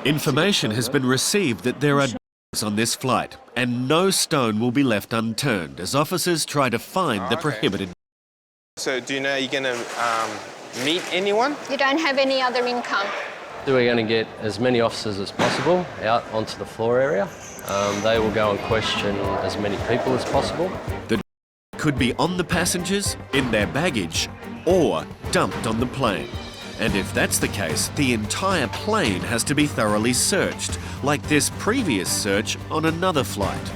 Information has been received that there are dogs on this flight, and no stone will be left unturned as officers try to find the prohibited. So do you know you're going to meet anyone? You don't have any other income? We're going to get as many officers as possible out onto the floor area. They will go and question as many people as possible. The could be on the passengers, in their baggage, or dumped on the plane. And if that's the case, the entire plane has to be thoroughly searched, like this previous search on another flight.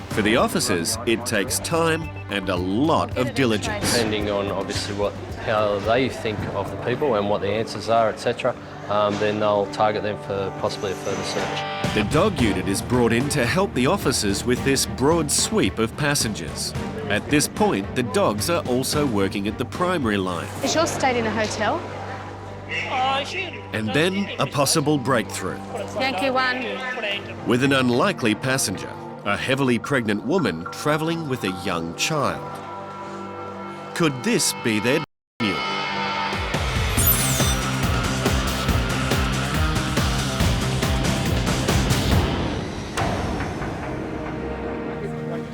For the officers, it takes time and a lot of diligence. Depending on obviously how they think of the people and what the answers are, etc., then they'll target them for possibly a further search. The dog unit is brought in to help the officers with this broad sweep of passengers. At this point, the dogs are also working at the primary line. Is yours stayed in a hotel? And then a possible breakthrough. Yankee 1. With an unlikely passenger, a heavily pregnant woman travelling with a young child. Could this be their mule?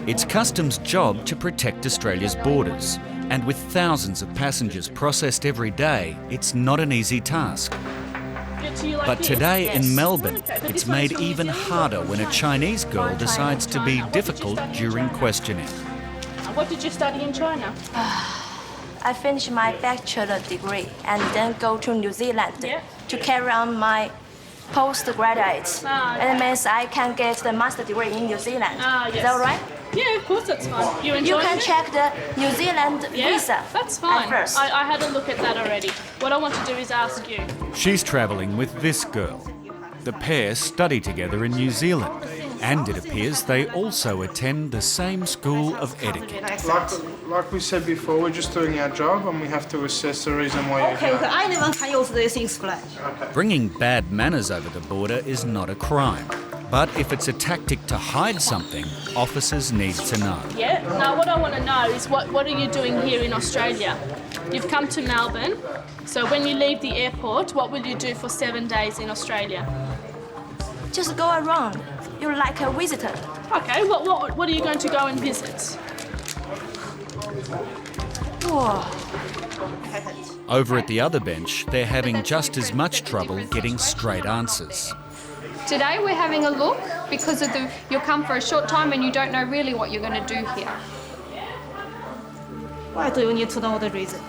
It's Customs' job to protect Australia's borders, and with thousands of passengers processed every day, it's not an easy task. But today in Melbourne, it's made even harder when a Chinese girl decides to be difficult during questioning. What did you study in China? I finished my bachelor degree and then go to New Zealand to carry on my postgraduate. And it means I can get the master degree in New Zealand. Is that right? Yeah, of course, that's fine. You can check the New Zealand visa. That's fine. First. I had a look at that already. What I want to do is ask you. She's travelling with this girl. The pair study together in New Zealand, and it appears they also attend the same school of etiquette. Like we said before, we're just doing our job and we have to assess the reason why you're here. anyone can use this in English. Bringing bad manners over the border is not a crime. But if it's a tactic to hide something, officers need to know. Yeah, now what I want to know is what are you doing here in Australia? You've come to Melbourne, so when you leave the airport, what will you do for 7 days in Australia? Just go around. You're like a visitor. Okay, what are you going to go and visit? Whoa. Over at the other bench, they're having just as much trouble getting straight answers. Today we're having a look because of you'll come for a short time and you don't know really what you're going to do here. Why do you need to know the reason?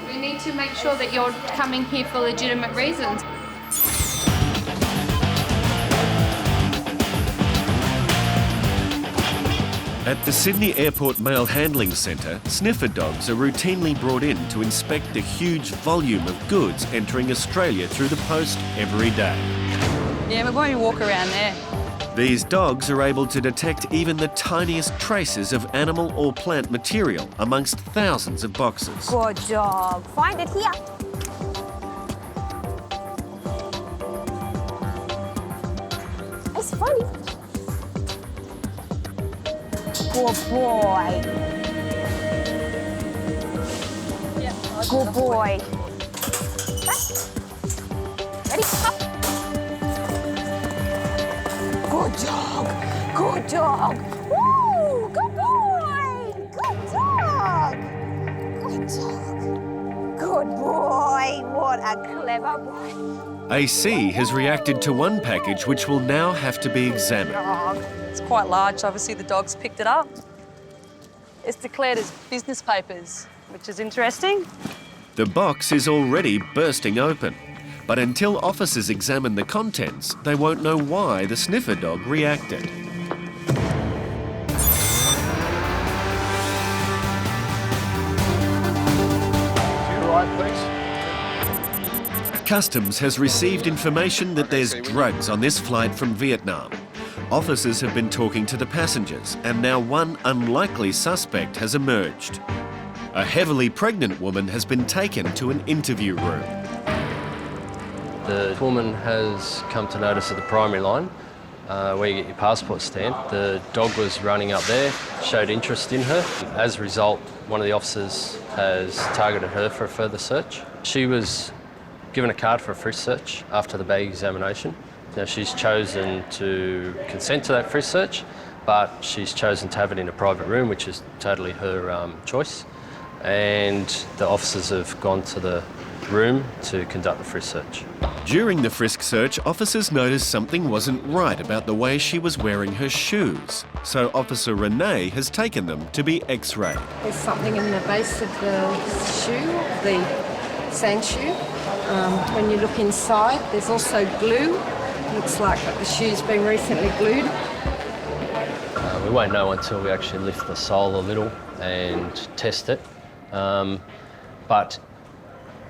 We need to make sure that you're coming here for legitimate reasons. At the Sydney Airport Mail Handling Centre, sniffer dogs are routinely brought in to inspect the huge volume of goods entering Australia through the post every day. Yeah, we're going to walk around there. These dogs are able to detect even the tiniest traces of animal or plant material amongst thousands of boxes. Good job. Find it here. It's funny. Good boy. Good boy. Ready? Up. Good dog. Good dog. Woo! Good boy. Good dog. Good dog. Good boy. What a clever boy. AC has reacted to one package which will now have to be examined. It's quite large, obviously the dog's picked it up. It's declared as business papers, which is interesting. The box is already bursting open, but until officers examine the contents, they won't know why the sniffer dog reacted. Customs has received information that there's drugs on this flight from Vietnam. Officers have been talking to the passengers, and now one unlikely suspect has emerged. A heavily pregnant woman has been taken to an interview room. The woman has come to notice at the primary line, where you get your passport stamped. The dog was running up there, showed interest in her. As a result, one of the officers has targeted her for a further search. She was given a card for a frisk search after the bag examination. She was given a card for a frisk search after the bag examination. Now, she's chosen to consent to that frisk search, but she's chosen to have it in a private room, which is totally her choice. And the officers have gone to the room to conduct the frisk search. During the frisk search, officers noticed something wasn't right about the way she was wearing her shoes. So Officer Renee has taken them to be x-rayed. There's something in the base of the shoe, the sand shoe. When you look inside, there's also glue. Looks like the shoe's been recently glued. We won't know until we actually lift the sole a little and test it. But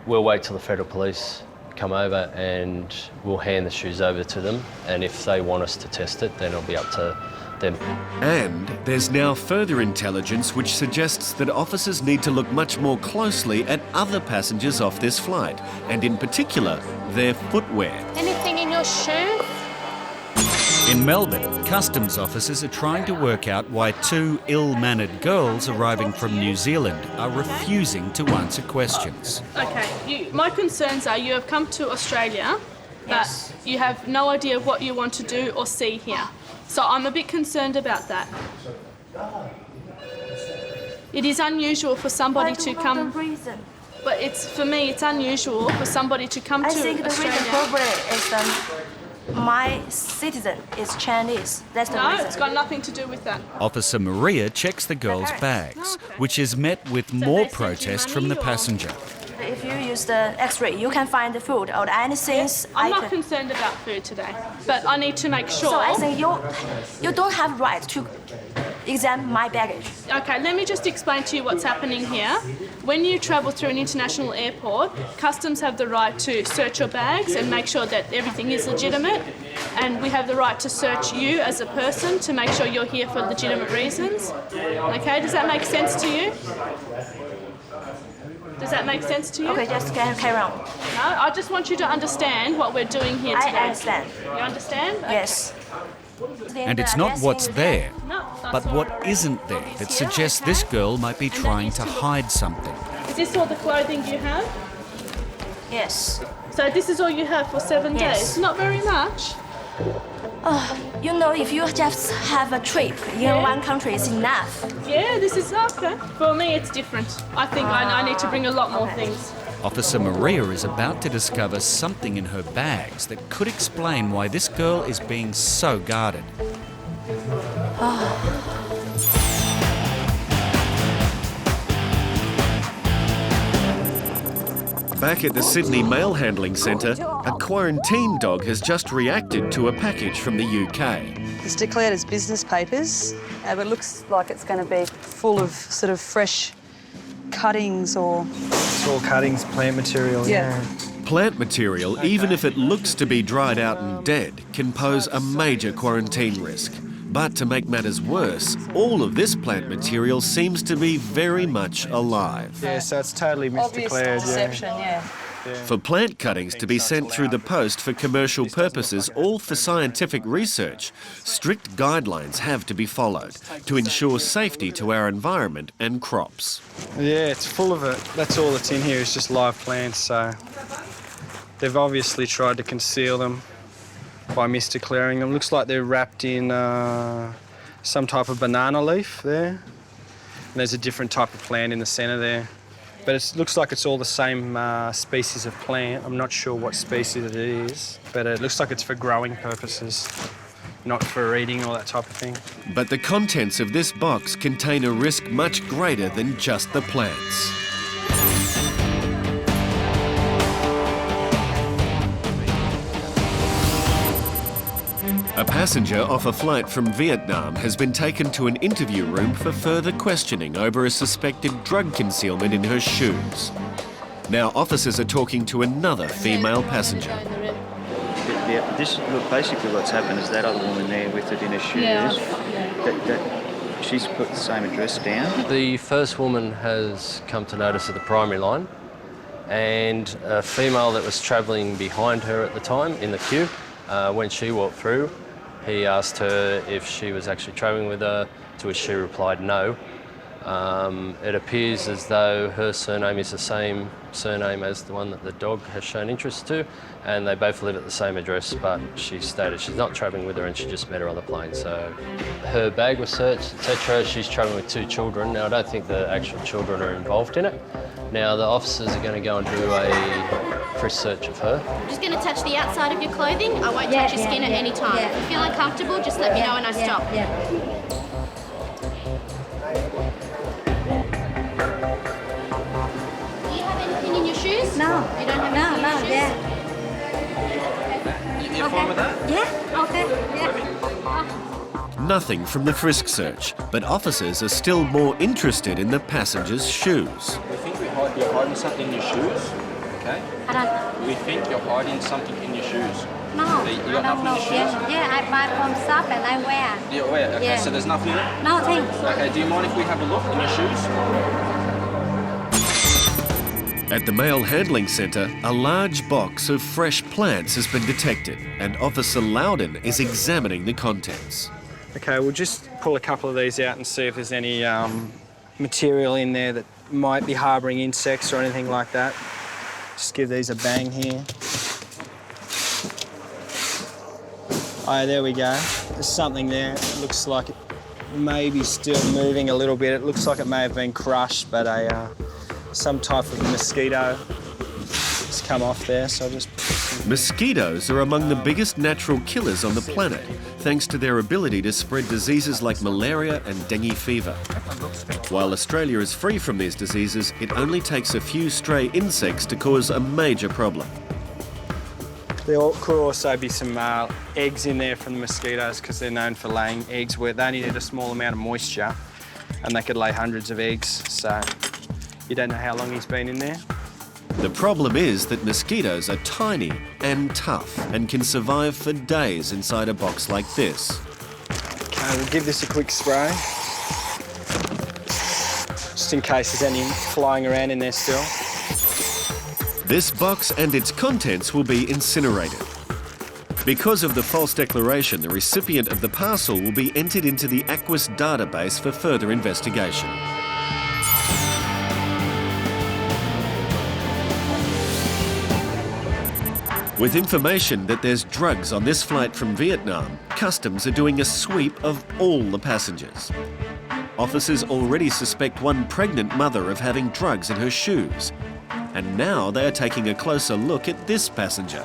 we'll wait till the Federal Police come over and we'll hand the shoes over to them. And if they want us to test it, then it'll be up to them. And there's now further intelligence which suggests that officers need to look much more closely at other passengers off this flight, and in particular, their footwear. Anything in your shoe? In Melbourne, customs officers are trying to work out why two ill-mannered girls arriving from New Zealand are refusing to answer questions. Okay, my concerns are you have come to Australia, but you have no idea what you want to do or see here. So I'm a bit concerned about that. It is unusual for somebody to come... But for me, it's unusual for somebody to come to Australia. I think the reason probably is my citizen is Chinese. That's the reason. No, it's got nothing to do with that. Officer Maria checks the girls' bags, which is met with more protest from the passenger. If you use the X-ray, you can find the food or anything. I'm not concerned about food today, but I need to make sure... So I think you don't have right to examine my baggage. Okay, let me just explain to you what's happening here. When you travel through an international airport, customs have the right to search your bags and make sure that everything is legitimate. And we have the right to search you as a person to make sure you're here for legitimate reasons. Okay, does that make sense to you? Does that make sense to you? Okay, just carry on. No, I just want you to understand what we're doing here today. I understand. You understand? Yes. And it's not what's there, but what isn't there that suggests this girl might be trying to hide something. Is this all the clothing you have? Yes. So this is all you have for 7 days? Not very much. You know, if you just have a trip in one country, it's enough. Yeah, this is okay. For me, it's different. I think I need to bring a lot more things. Officer Maria is about to discover something in her bags that could explain why this girl is being so guarded. Back at the Sydney Mail Handling Centre, a quarantine dog has just reacted to a package from the UK. It's declared as business papers, but it looks like it's going to be full of sort of fresh cuttings or... It's all cuttings, plant material, yeah. Plant material, even if it looks to be dried out and dead, can pose a major quarantine risk. But to make matters worse, all of this plant material seems to be very much alive. Yeah, so it's totally misdeclared. Obvious deception, yeah. For plant cuttings to be sent through the post for commercial purposes, all for scientific research, strict guidelines have to be followed to ensure safety to our environment and crops. Yeah, it's full of it. That's all that's in here is just live plants, so they've obviously tried to conceal them by misdeclaring them. Looks like they're wrapped in some type of banana leaf there. And there's a different type of plant in the centre there. But it looks like it's all the same species of plant. I'm not sure what species it is, but it looks like it's for growing purposes, not for eating or that type of thing. But the contents of this box contain a risk much greater than just the plants. A passenger off a flight from Vietnam has been taken to an interview room for further questioning over a suspected drug concealment in her shoes. Now officers are talking to another female passenger. Yeah, look, basically what's happened is that other woman there with it in her shoes, she's put the same address down. The first woman has come to notice at the primary line, and a female that was travelling behind her at the time in the queue, when she walked through, he asked her if she was actually travelling with her, to which she replied no. It appears as though her surname is the same surname as the one that the dog has shown interest to, and they both live at the same address, but she stated she's not travelling with her and she just met her on the plane. So her bag was searched, etc. She's travelling with 2 children. Now, I don't think the actual children are involved in it. Now, the officers are going to go and do a frisk search of her. I'm just going to touch the outside of your clothing. I won't touch your skin at any time. If you feel uncomfortable, just let me know and I stop. In your shoes? No. You don't have anything in your shoes? You're fine with that? Yeah, okay, Nothing from the frisk search, but officers are still more interested in the passengers' shoes. We think you're hiding something in your shoes, okay? We think you're hiding something in your shoes. No, You got nothing in your shoes? Yeah, I buy from shop and I wear. You wear, okay, so there's nothing in it? Nothing. Okay, do you mind if we have a look in your shoes? At the mail handling centre, a large box of fresh plants has been detected and Officer Loudon is examining the contents. Okay, we'll just pull a couple of these out and see if there's any material in there that might be harbouring insects or anything like that. Just give these a bang here. Oh, there we go. There's something there. It looks like it may be still moving a little bit. It looks like it may have been crushed, but some type of mosquito has come off there, so I'll just... Mosquitoes are among the biggest natural killers on the planet, thanks to their ability to spread diseases like malaria and dengue fever. While Australia is free from these diseases, it only takes a few stray insects to cause a major problem. There could also be some eggs in there from the mosquitoes because they're known for laying eggs where they only need a small amount of moisture and they could lay hundreds of eggs, so you don't know how long he's been in there. The problem is that mosquitoes are tiny and tough and can survive for days inside a box like this. Okay, we'll give this a quick spray, just in case there's any flying around in there still. This box and its contents will be incinerated. Because of the false declaration, the recipient of the parcel will be entered into the Aquis database for further investigation. With information that there's drugs on this flight from Vietnam, Customs are doing a sweep of all the passengers. Officers already suspect one pregnant mother of having drugs in her shoes. And now they are taking a closer look at this passenger.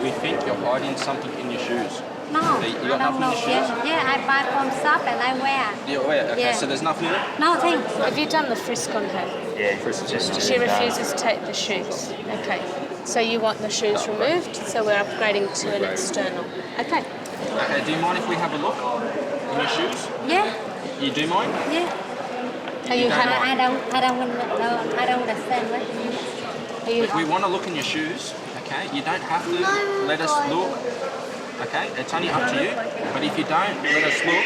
We think you're hiding something in your shoes. No, You got nothing in your shoes? Yeah, I buy from shop and I wear. You wear, okay, so there's nothing in it? Nothing. Have you done the frisk on her? Yeah, frisk just... She refuses to take the shoes. Okay. So you want the shoes removed, so we're upgrading to an external. Okay. Okay, do you mind if we have a look in your shoes? Yeah. You do mind? Yeah. Are you I don't understand what you mean. We want to look in your shoes, okay? You don't have to let us look, okay? It's only up to you. But if you don't let us look,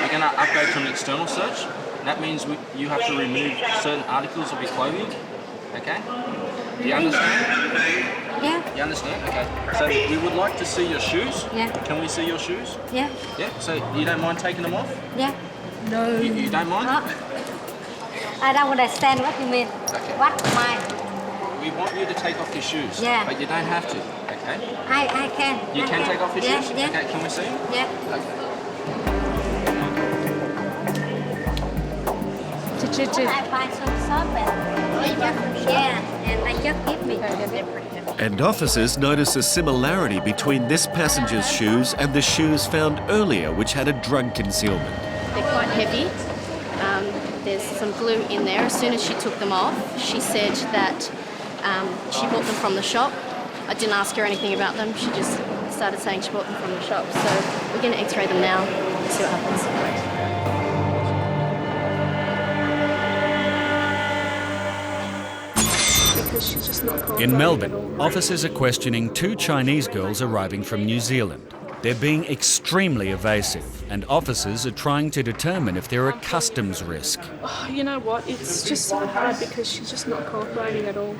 we're going to upgrade to an external search. That means you have to remove certain articles of your clothing, okay? Do you understand? Yeah. You understand? Okay. So we would like to see your shoes. Yeah. Can we see your shoes? Yeah. Yeah. So you don't mind taking them off? Yeah. No. You don't mind? I don't understand what you mean. Okay. What mine? We want you to take off your shoes. Yeah. But you don't have to, okay? I can. You can take off your shoes? Yeah. Okay, can we see them? Yeah. Okay. Did you do? I buy some soap and I just give me. And officers notice a similarity between this passenger's shoes and the shoes found earlier, which had a drug concealment. They're quite heavy. There's some glue in there. As soon as she took them off, she said that she bought them from the shop. I didn't ask her anything about them. She just started saying she bought them from the shop. So we're going to x-ray them now and see what happens. In Melbourne, officers are questioning 2 Chinese girls arriving from New Zealand. They're being extremely evasive, and officers are trying to determine if they're a customs risk. Oh, you know what? It's just so hard because she's just not cooperating at all.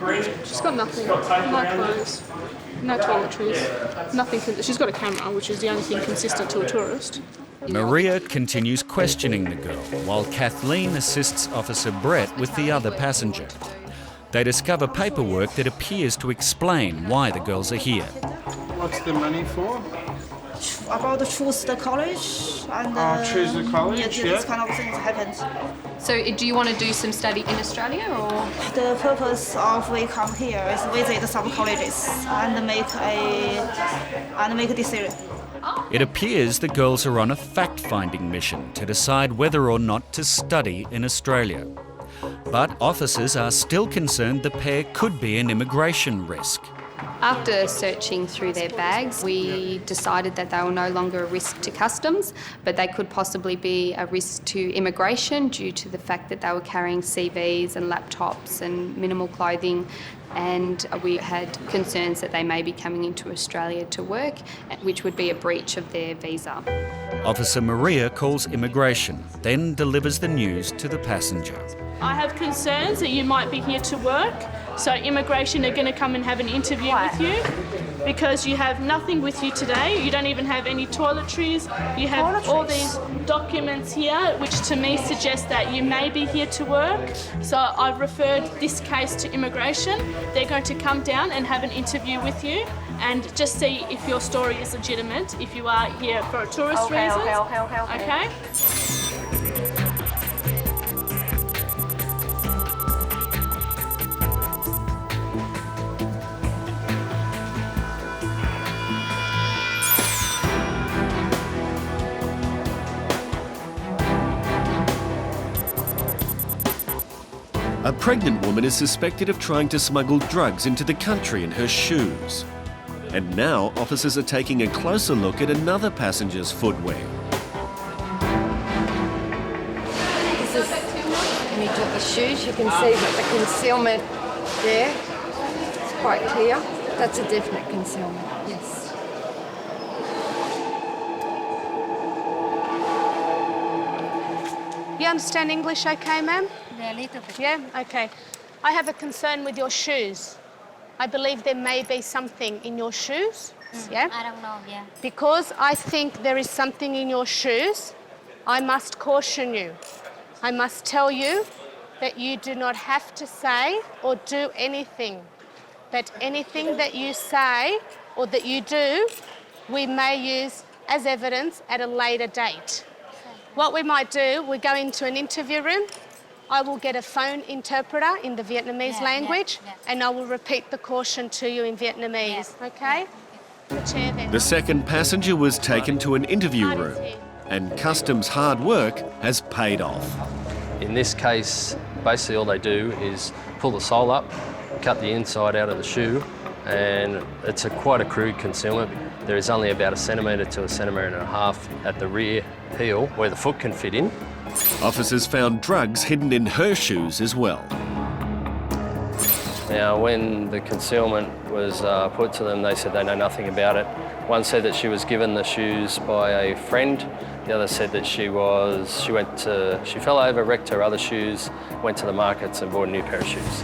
She's got nothing. No clothes. No toiletries. Nothing. She's got a camera, which is the only thing consistent to a tourist. Maria continues questioning the girl, while Kathleen assists Officer Brett with the other passenger. They discover paperwork that appears to explain why the girls are here. What's the money for? About to choose the college and choose the college, yeah, this kind of things happens. So do you want to do some study in Australia, or? The purpose of we come here is visit some colleges and make a decision. It appears the girls are on a fact-finding mission to decide whether or not to study in Australia. But officers are still concerned the pair could be an immigration risk. After searching through their bags, we decided that they were no longer a risk to customs, but they could possibly be a risk to immigration due to the fact that they were carrying CVs and laptops and minimal clothing, and we had concerns that they may be coming into Australia to work, which would be a breach of their visa. Officer Maria calls immigration, then delivers the news to the passenger. I have concerns that you might be here to work, so immigration are going to come and have an interview with you because you have nothing with you today. You don't even have any toiletries. You have all these documents here, which to me suggest that you may be here to work. So I've referred this case to immigration. They're going to come down and have an interview with you and just see if your story is legitimate, if you are here for a tourist reason. Okay? A pregnant woman is suspected of trying to smuggle drugs into the country in her shoes. And now officers are taking a closer look at another passenger's footwear. This is an image of the shoes. You can see that the concealment there is quite clear. That's a definite concealment, yes. You understand English okay, ma'am? Yeah, a little bit. Yeah? Okay. I have a concern with your shoes. I believe there may be something in your shoes. Yeah? I don't know, yeah. Because I think there is something in your shoes, I must caution you. I must tell you that you do not have to say or do anything. That anything that you say or that you do, we may use as evidence at a later date. What we might do, we go into an interview room. I will get a phone interpreter in the Vietnamese language, and I will repeat the caution to you in Vietnamese, okay? The chair then. The second passenger was taken to an interview room, and customs' hard work has paid off. In this case, basically all they do is pull the sole up, cut the inside out of the shoe, and it's quite a crude concealment. There is only about 1 centimetre to 1.5 centimetres at the rear heel where the foot can fit in. Officers found drugs hidden in her shoes as well. Now, when the concealment was put to them, they said they know nothing about it. One said that she was given the shoes by a friend. The other said that she fell over, wrecked her other shoes, went to the markets and bought a new pair of shoes.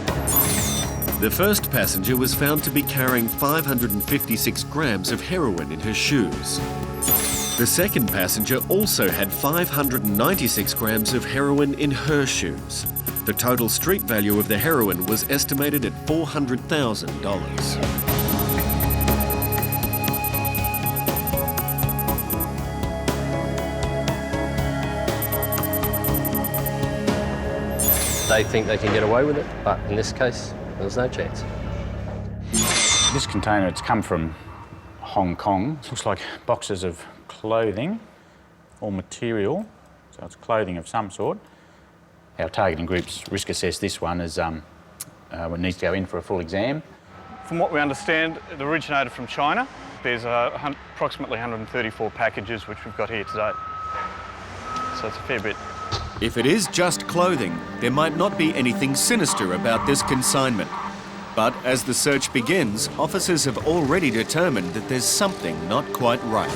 The first passenger was found to be carrying 556 grams of heroin in her shoes. The second passenger also had 596 grams of heroin in her shoes. The total street value of the heroin was estimated at $400,000. They think they can get away with it, but in this case, there's no chance. This container, it's come from Hong Kong. It looks like boxes of clothing or material, so it's clothing of some sort. Our targeting groups risk assess this one as it needs to go in for a full exam. From what we understand, it originated from China. There's approximately 134 packages which we've got here today, so it's a fair bit. If it is just clothing, there might not be anything sinister about this consignment. But as the search begins, officers have already determined that there's something not quite right.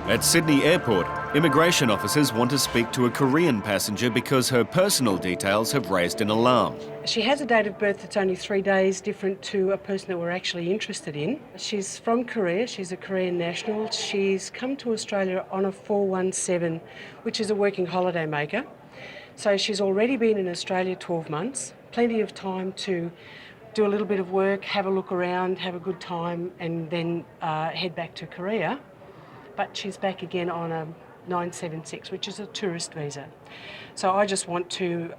At Sydney Airport, Immigration officers want to speak to a Korean passenger because her personal details have raised an alarm. She has a date of birth that's only 3 days different to a person that we're actually interested in. She's from Korea, she's a Korean national. She's come to Australia on a 417, which is a working holiday maker. So she's already been in Australia 12 months, plenty of time to do a little bit of work, have a look around, have a good time, and then head back to Korea. But she's back again on a 976, which is a tourist visa. So I just want to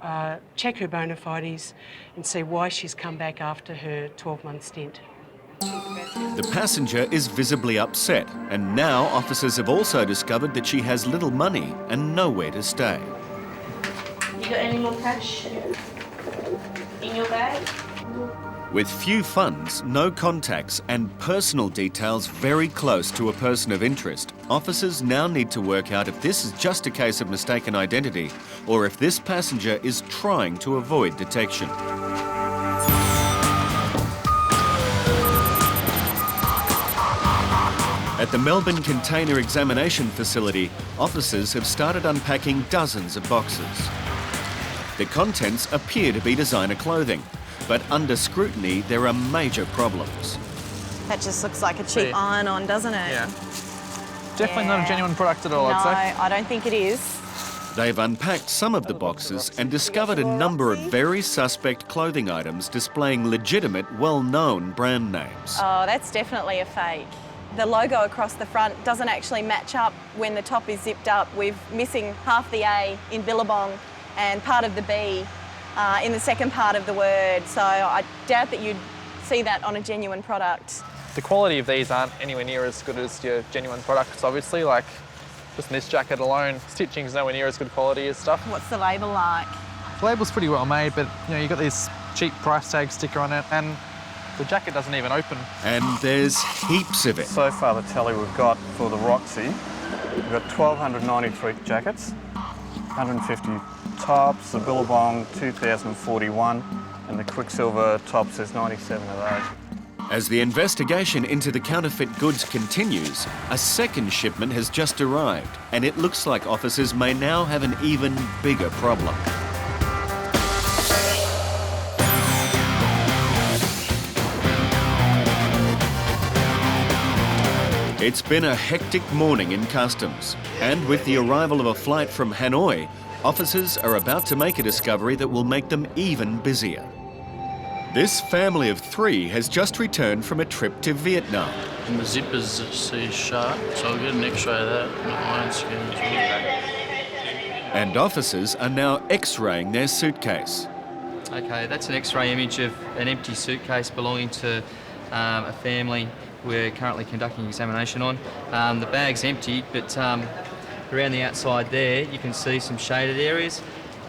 check her bona fides and see why she's come back after her 12-month stint. The passenger is visibly upset, and now officers have also discovered that she has little money and nowhere to stay. You got any more cash in your bag? With few funds, no contacts and personal details very close to a person of interest, officers now need to work out if this is just a case of mistaken identity or if this passenger is trying to avoid detection. At the Melbourne Container Examination Facility, officers have started unpacking dozens of boxes. The contents appear to be designer clothing, but under scrutiny, there are major problems. That just looks like a cheap iron-on, doesn't it? Yeah. Definitely not a genuine product at all, I'd say. No, I don't think it is. They've unpacked some of the boxes and discovered a number of very suspect clothing items displaying legitimate, well-known brand names. Oh, that's definitely a fake. The logo across the front doesn't actually match up when the top is zipped up. We're missing half the A in Billabong and part of the B in the second part of the word, so I doubt that you'd see that on a genuine product. The quality of these aren't anywhere near as good as your genuine products, obviously. Like, just in this jacket alone, stitching's nowhere near as good quality as stuff. What's the label like? The label's pretty well made, but you've got this cheap price tag sticker on it, and the jacket doesn't even open. And there's heaps of it. So far, the tally we've got for the Roxy, we've got 1,293 jackets, 150 tops, the Billabong 2,041, and the Quicksilver tops, there's 97 of those. As the investigation into the counterfeit goods continues, a second shipment has just arrived, and it looks like officers may now have an even bigger problem. It's been a hectic morning in customs, and with the arrival of a flight from Hanoi, officers are about to make a discovery that will make them even busier. This family of 3 has just returned from a trip to Vietnam. And the zippers say sharp, so I'll get an X-ray of that and an iron scan as well. And officers are now X-raying their suitcase. Okay, that's an X-ray image of an empty suitcase belonging to a family we're currently conducting an examination on. The bag's empty, but around the outside there you can see some shaded areas.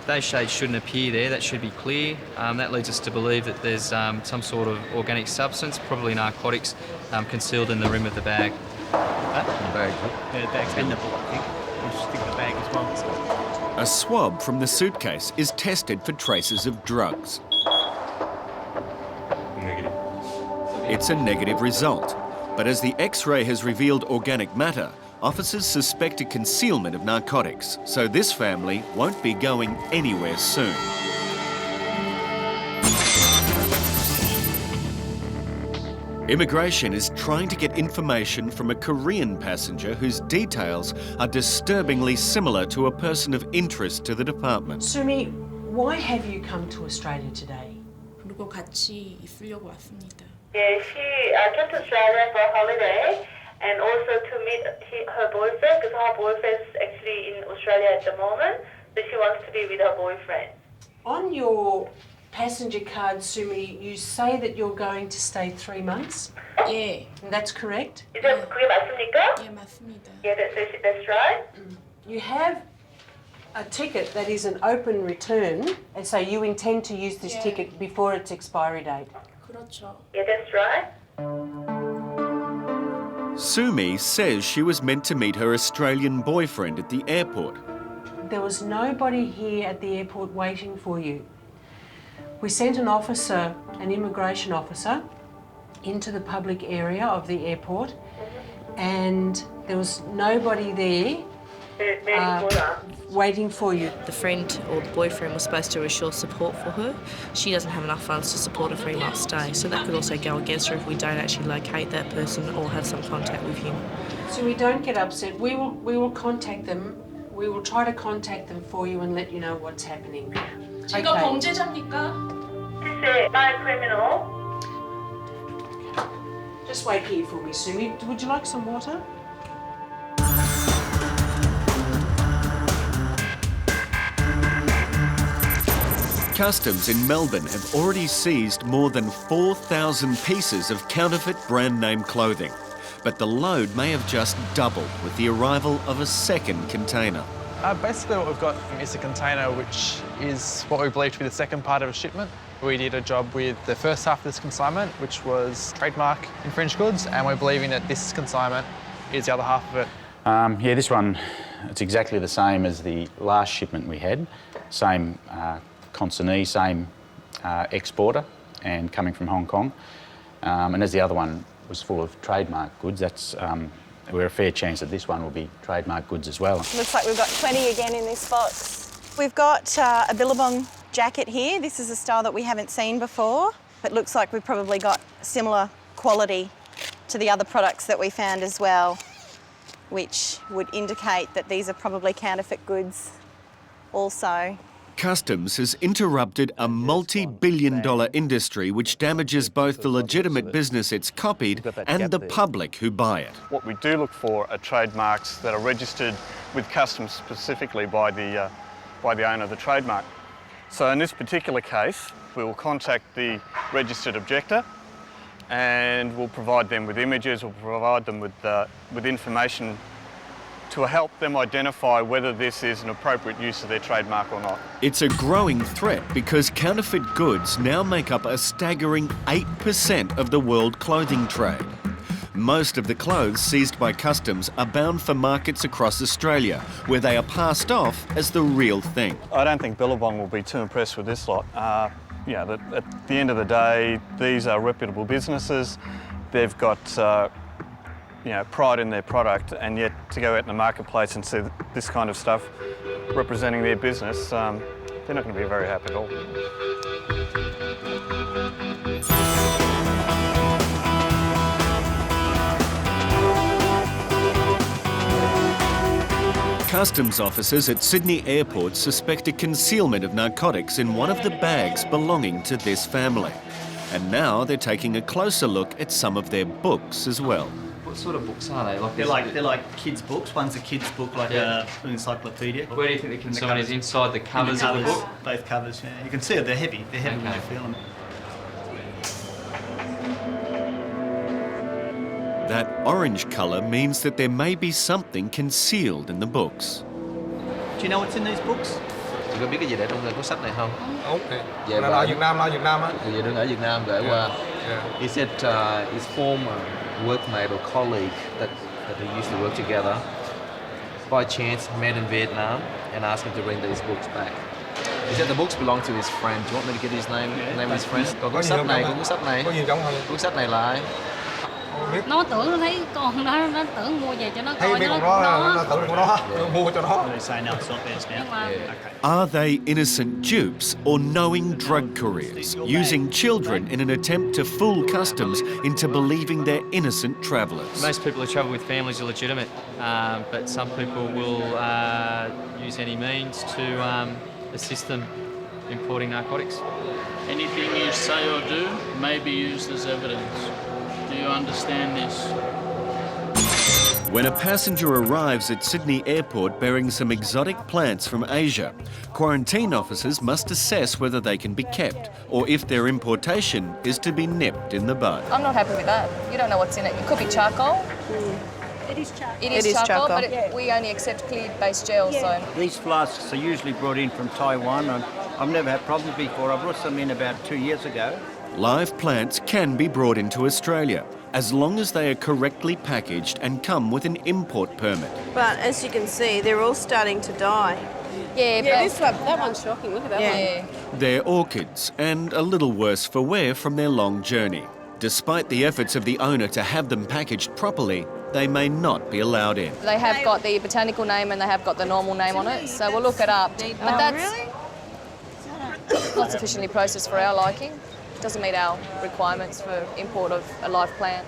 Those shades shouldn't appear there, that should be clear. That leads us to believe that there's some sort of organic substance, probably narcotics, concealed in the rim of the bag. The bag? Yeah, the bag's bendable, I think. We'll just stick the bag as well. A swab from the suitcase is tested for traces of drugs. Negative. It's a negative result, but as the X-ray has revealed organic matter, officers suspect a concealment of narcotics, so this family won't be going anywhere soon. Immigration is trying to get information from a Korean passenger whose details are disturbingly similar to a person of interest to the department. Sumi, why have you come to Australia today? 그리고 같이 있으려고 왔습니다. Yeah, she came to Australia for a holiday and also to meet her boyfriend because her boyfriend is actually in Australia at the moment, so she wants to be with her boyfriend. On your passenger card, Sumi, you say that you're going to stay 3 months? Yeah. That's correct? Is that 그게 맞습니까? 예, 맞습니다. Yeah, that's right. You have a ticket that is an open return, and so you intend to use this ticket before its expiry date? 그렇죠. Yeah, that's right. Sumi says she was meant to meet her Australian boyfriend at the airport. There was nobody here at the airport waiting for you. We sent an officer, an immigration officer, into the public area of the airport, and there was nobody there waiting for you. The friend or the boyfriend was supposed to assure support for her. She doesn't have enough funds to support a 3-month stay, so that could also go against her if we don't actually locate that person or have some contact with him. So we don't get upset. We will contact them. We will try to contact them for you and let you know what's happening. 이거 범죄자입니까? My criminal. Just wait here for me, Sumi. Would you like some water? Customs in Melbourne have already seized more than 4,000 pieces of counterfeit brand name clothing. But the load may have just doubled with the arrival of a second container. Basically what we've got is a container which is what we believe to be the second part of a shipment. We did a job with the first half of this consignment, which was trademark infringed goods, and we're believing that this consignment is the other half of it. Yeah, this one, it's exactly the same as the last shipment we had. Same consignee, same exporter, and coming from Hong Kong. And as the other one was full of trademark goods, that's we're a fair chance that this one will be trademark goods as well. Looks like we've got 20 again in this box. We've got a Billabong jacket here. This is a style that we haven't seen before. It looks like we've probably got similar quality to the other products that we found as well, which would indicate that these are probably counterfeit goods also. Customs has interrupted a multi-billion-dollar industry which damages both the legitimate business it's copied and the public who buy it. What we do look for are trademarks that are registered with Customs specifically by the owner of the trademark. So in this particular case, we will contact the registered objector and we'll provide them with images, we'll provide them with information to help them identify whether this is an appropriate use of their trademark or not. It's a growing threat because counterfeit goods now make up a staggering 8% of the world clothing trade. Most of the clothes seized by Customs are bound for markets across Australia, where they are passed off as the real thing. I don't think Billabong will be too impressed with this lot. At the end of the day, these are reputable businesses. They've got pride in their product, and yet to go out in the marketplace and see this kind of stuff representing their business, they're not going to be very happy at all. Customs officers at Sydney Airport suspect a concealment of narcotics in one of the bags belonging to this family. And now they're taking a closer look at some of their books as well. What sort of books are they? They're like kids' books. One's a kids' book, like an encyclopedia. Where do you think the consignment is? Inside the covers of the book? Both covers, yeah. You can see it, they're heavy. They're heavy when you feel them. That orange colour means that there may be something concealed in the books. Do you know what's in these books? Chị có biết cái gì để trong cuốn sách này không? Úc nè. Nó nói Việt Nam á. Vậy đừng ở Việt Nam gửi qua. He said his former workmate or colleague that they used to work together, by chance met in Vietnam and asked him to bring these books back. He said the books belong to his friend. Do you want me to get his name? The name of his friend. Còn cuốn sách này, Có gì giống không? Cuốn sách này là ai? Nó tưởng nó thấy con đó, nó tưởng mua về cho nó coi cho nó tưởng con đó, mua cho nó. Are they innocent dupes or knowing drug couriers, using children in an attempt to fool Customs into believing they're innocent travellers? Most people who travel with families are legitimate, but some people will use any means to assist them importing narcotics. Anything you say or do may be used as evidence. Do you understand this? When a passenger arrives at Sydney Airport bearing some exotic plants from Asia, quarantine officers must assess whether they can be kept or if their importation is to be nipped in the bud. I'm not happy with that. You don't know what's in it. It could be charcoal. It is charcoal. It is charcoal, but we only accept clear-based gel, so... These flasks are usually brought in from Taiwan, and I've never had problems before. I brought some in about 2 years ago. Live plants can be brought into Australia as long as they are correctly packaged and come with an import permit. But as you can see, they're all starting to die. Yeah, that one's shocking. Look at that one. They're orchids and a little worse for wear from their long journey. Despite the efforts of the owner to have them packaged properly, they may not be allowed in. They have got the botanical name and they have got the normal name on it, so we'll look it up. But that's not sufficiently processed for our liking. It doesn't meet our requirements for import of a live plant.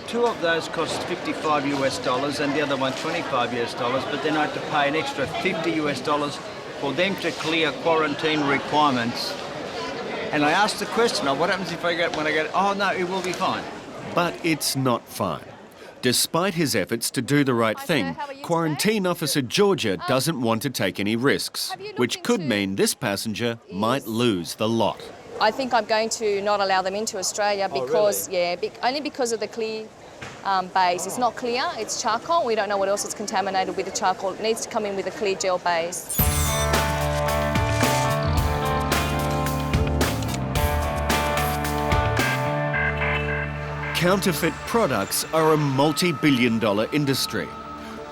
2 of those cost $55 and the other one $25, but then I had to pay an extra $50 for them to clear quarantine requirements. And I asked the question, what happens if I get, when I get, oh no, it will be fine. But it's not fine. Despite his efforts to do the right thing, Quarantine Officer Georgia doesn't want to take any risks, which could mean this passenger might lose the lot. I think I'm going to not allow them into Australia because, only because of the clear base. It's not clear, it's charcoal. We don't know what else is contaminated with the charcoal. It needs to come in with a clear gel base. Counterfeit products are a multi-billion-dollar industry.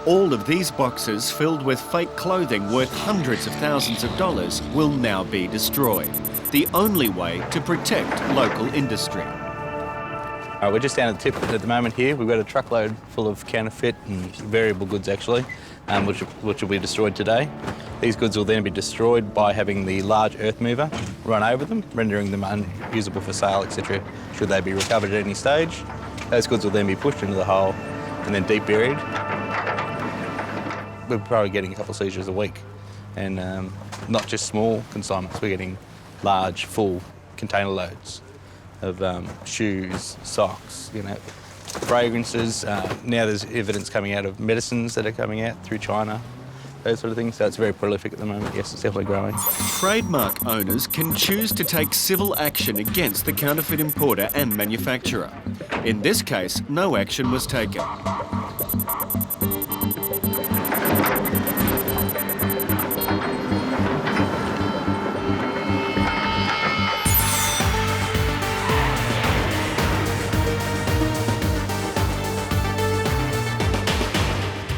All of these boxes filled with fake clothing worth hundreds of thousands of dollars will now be destroyed. The only way to protect local industry. We're just down at the tip at the moment here. We've got a truckload full of counterfeit and variable goods actually, which will be destroyed today. These goods will then be destroyed by having the large earth mover run over them, rendering them unusable for sale, etc. Should they be recovered at any stage. Those goods will then be pushed into the hole and then deep buried. We're probably getting a couple of seizures a week, and not just small consignments, we're getting large, full container loads of shoes, socks, fragrances. Now there's evidence coming out of medicines that are coming out through China, those sort of things. So it's very prolific at the moment. Yes, it's definitely growing. Trademark owners can choose to take civil action against the counterfeit importer and manufacturer. In this case, no action was taken.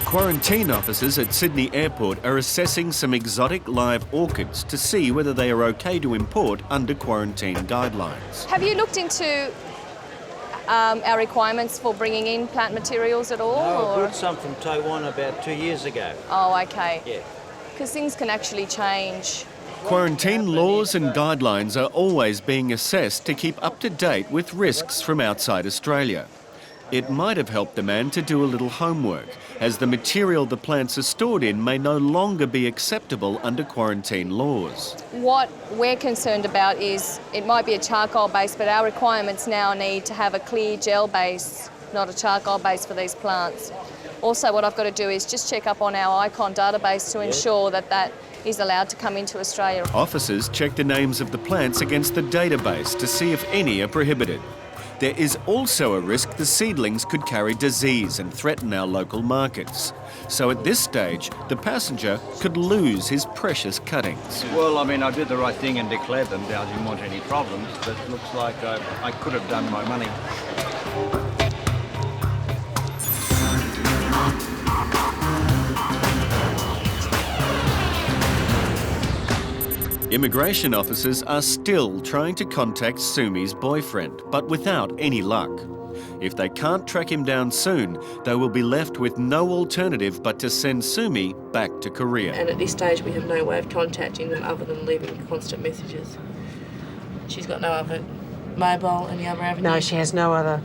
Quarantine officers at Sydney Airport are assessing some exotic live orchids to see whether they are okay to import under quarantine guidelines. Have you looked into our requirements for bringing in plant materials at all? No, I brought some from Taiwan about 2 years ago. Oh, okay. Yeah. Because things can actually change. Quarantine laws and guidelines are always being assessed to keep up to date with risks from outside Australia. It might have helped the man to do a little homework, as the material the plants are stored in may no longer be acceptable under quarantine laws. What we're concerned about is it might be a charcoal base, but our requirements now need to have a clear gel base, not a charcoal base for these plants. Also, what I've got to do is just check up on our ICON database to ensure that that is allowed to come into Australia. Officers check the names of the plants against the database to see if any are prohibited. There is also a risk the seedlings could carry disease and threaten our local markets. So at this stage, the passenger could lose his precious cuttings. Well, I mean, I did the right thing and declared them. I didn't want any problems, but it looks like I could have done my money. Immigration officers are still trying to contact Sumi's boyfriend, but without any luck. If they can't track him down soon, they will be left with no alternative but to send Sumi back to Korea. And at this stage, we have no way of contacting them other than leaving constant messages. She's got no other mobile, any other avenue? No, she has no other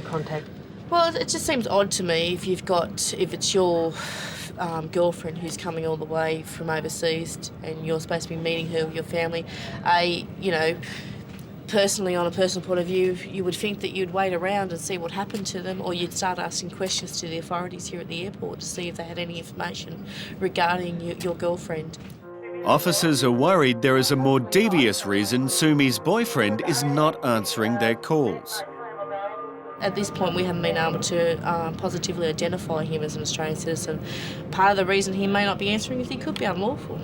contact. Well, it just seems odd to me if it's your girlfriend who's coming all the way from overseas and you're supposed to be meeting her with your family. Personally, on a personal point of view, you would think that you'd wait around and see what happened to them, or you'd start asking questions to the authorities here at the airport to see if they had any information regarding your girlfriend. Officers are worried there is a more devious reason Sumi's boyfriend is not answering their calls. At this point, we haven't been able to positively identify him as an Australian citizen. Part of the reason he may not be answering is he could be unlawful.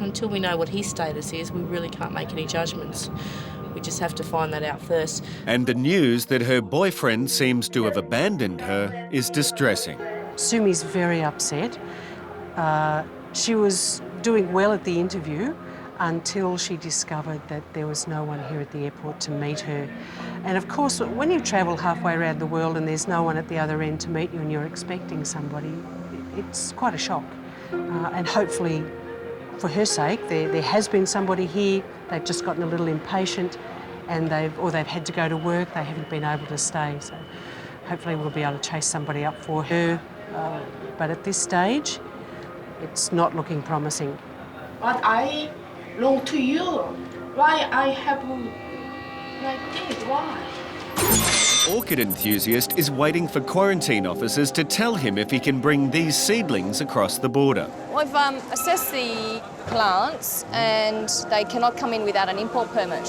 Until we know what his status is, we really can't make any judgments. We just have to find that out first. And the news that her boyfriend seems to have abandoned her is distressing. Sumi's very upset. She was doing well at the interview until she discovered that there was no one here at the airport to meet her. And of course, when you travel halfway around the world and there's no one at the other end to meet you and you're expecting somebody, it's quite a shock. And hopefully, for her sake, there has been somebody here, they've just gotten a little impatient and they've had to go to work, they haven't been able to stay. So hopefully we'll be able to chase somebody up for her. But at this stage, it's not looking promising. But I belong to you. Why I have like this? Why? Orchid enthusiast is waiting for quarantine officers to tell him if he can bring these seedlings across the border. We've assessed the plants and they cannot come in without an import permit.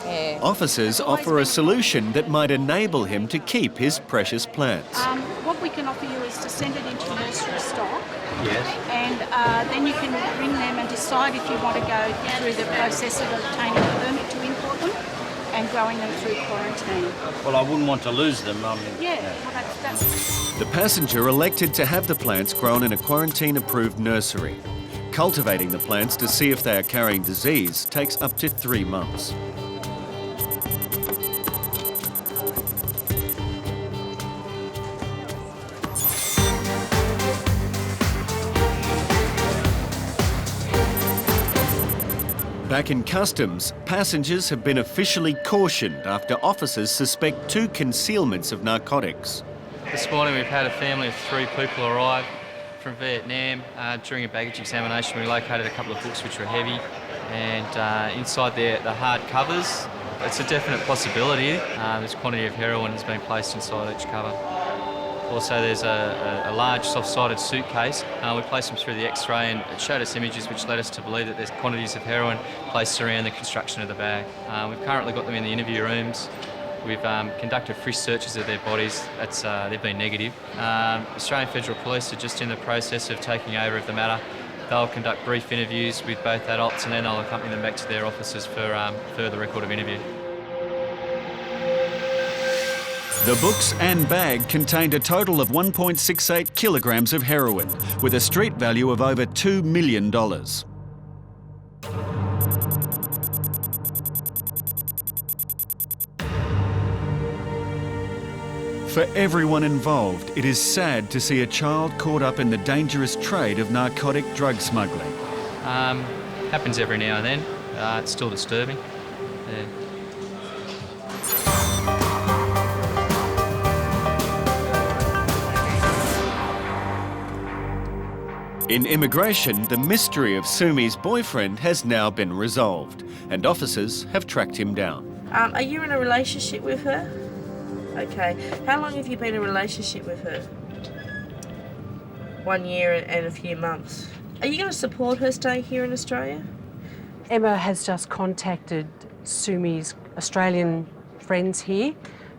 Yeah. Officers offer a solution that might enable him to keep his precious plants. What we can offer you is to send it into nursery stock. Yes. And then you can ring them and decide if you want to go through the process of obtaining a permit to import them and growing them through quarantine. Well, I wouldn't want to lose them. I mean, Well, that's... The passenger elected to have the plants grown in a quarantine-approved nursery. Cultivating the plants to see if they are carrying disease takes up to 3 months. Back in customs, passengers have been officially cautioned after officers suspect 2 concealments of narcotics. This morning we've had a family of 3 people arrive from Vietnam. During a baggage examination we located a couple of books which were heavy, and inside the hard covers, it's a definite possibility. This quantity of heroin has been placed inside each cover. Also, there's a large soft-sided suitcase. We placed them through the X-ray and it showed us images which led us to believe that there's quantities of heroin placed around the construction of the bag. We've currently got them in the interview rooms. We've conducted frisk searches of their bodies. They've been negative. Australian Federal Police are just in the process of taking over of the matter. They'll conduct brief interviews with both adults and then they'll accompany them back to their offices for further record of interview. The books and bag contained a total of 1.68 kilograms of heroin, with a street value of over $2 million. For everyone involved, it is sad to see a child caught up in the dangerous trade of narcotic drug smuggling. Happens every now and then. It's still disturbing. Yeah. In immigration, the mystery of Sumi's boyfriend has now been resolved, and officers have tracked him down. Are you in a relationship with her? Okay. How long have you been in a relationship with her? 1 year and a few months. Are you going to support her staying here in Australia? Emma has just contacted Sumi's Australian friends here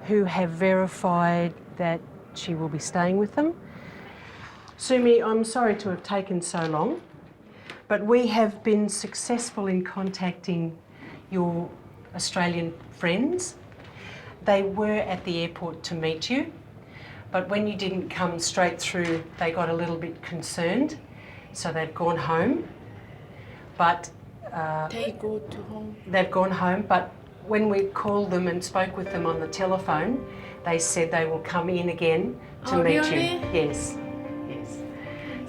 who have verified that she will be staying with them. Sumi, I'm sorry to have taken so long, but we have been successful in contacting your Australian friends. They were at the airport to meet you, but when you didn't come straight through, they got a little bit concerned, so they've gone home. But they've gone home, but when we called them and spoke with them on the telephone, they said they will come in again to meet you. Yes.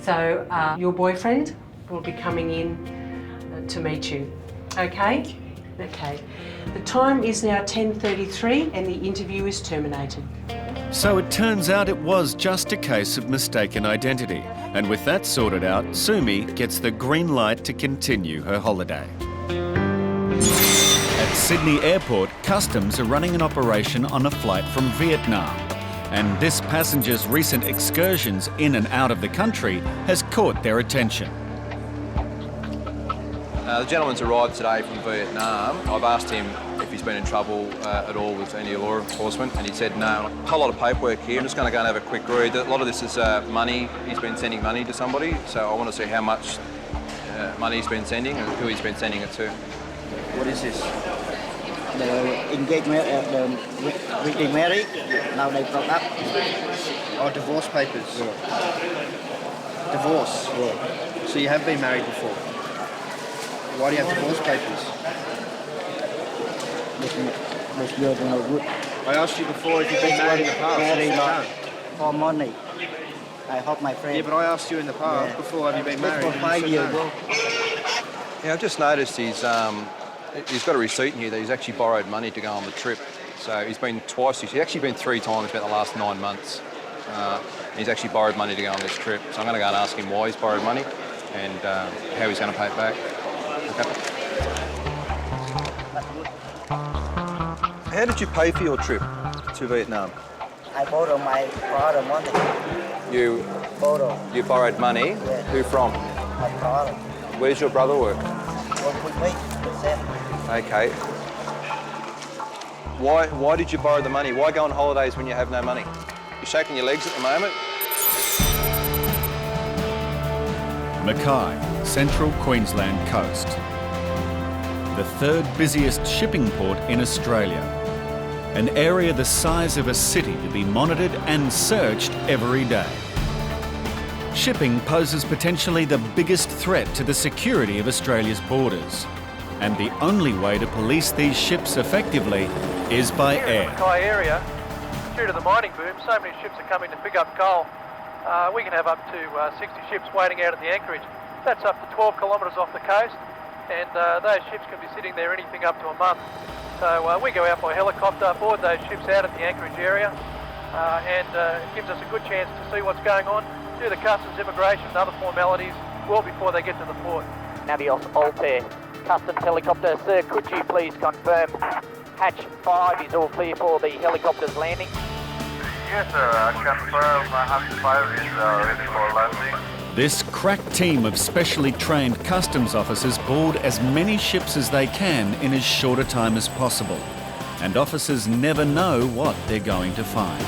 So your boyfriend will be coming in to meet you. Okay? Okay. The time is now 10:33 and the interview is terminated. So it turns out it was just a case of mistaken identity. And with that sorted out, Sumi gets the green light to continue her holiday. At Sydney Airport, Customs are running an operation on a flight from Vietnam. And this passenger's recent excursions in and out of the country has caught their attention. The gentleman's arrived today from Vietnam. I've asked him if he's been in trouble at all with any law enforcement, and he said no. A whole lot of paperwork here. I'm just going to go and have a quick read. A lot of this is money. He's been sending money to somebody, so I want to see how much money he's been sending and who he's been sending it to. What is this? The engagement, the married, now they broke up. Or divorce papers? Yeah. Divorce? Yeah. So you have been married before? Why do you have divorce papers? That's good, no good. I asked you before if you've been married in the past. Married No. for money. I help my friend. Yeah, but I asked you in the past before, have you been married? For 5 years ago. Yeah, I've just noticed he's got a receipt in here that he's actually borrowed money to go on the trip. So he's been twice. He's actually been 3 times about the last 9 months. He's actually borrowed money to go on this trip. So I'm going to go and ask him why he's borrowed money and how he's going to pay it back. Okay. How did you pay for your trip to Vietnam? I borrow my brother money. You borrowed money? Yeah. Who from? My brother. Where's your brother work? Work with me. That's it. Okay. Why did you borrow the money? Why go on holidays when you have no money? You're shaking your legs at the moment. Mackay, Central Queensland coast. The 3rd busiest shipping port in Australia. An area the size of a city to be monitored and searched every day. Shipping poses potentially the biggest threat to the security of Australia's borders. And the only way to police these ships effectively is by air. Mackay area, due to the mining boom, so many ships are coming to pick up coal. We can have up to 60 ships waiting out at the anchorage. That's up to 12 kilometres off the coast, and those ships can be sitting there anything up to a month. So we go out by helicopter, board those ships out at the anchorage area, and it gives us a good chance to see what's going on, do the customs, immigration and other formalities well before they get to the port. Navios Altair, customs helicopter. Sir, could you please confirm hatch 5 is all clear for the helicopter's landing? Yes, sir. I confirm hatch 5 is ready for landing. This crack team of specially trained customs officers board as many ships as they can in as short a time as possible. And officers never know what they're going to find.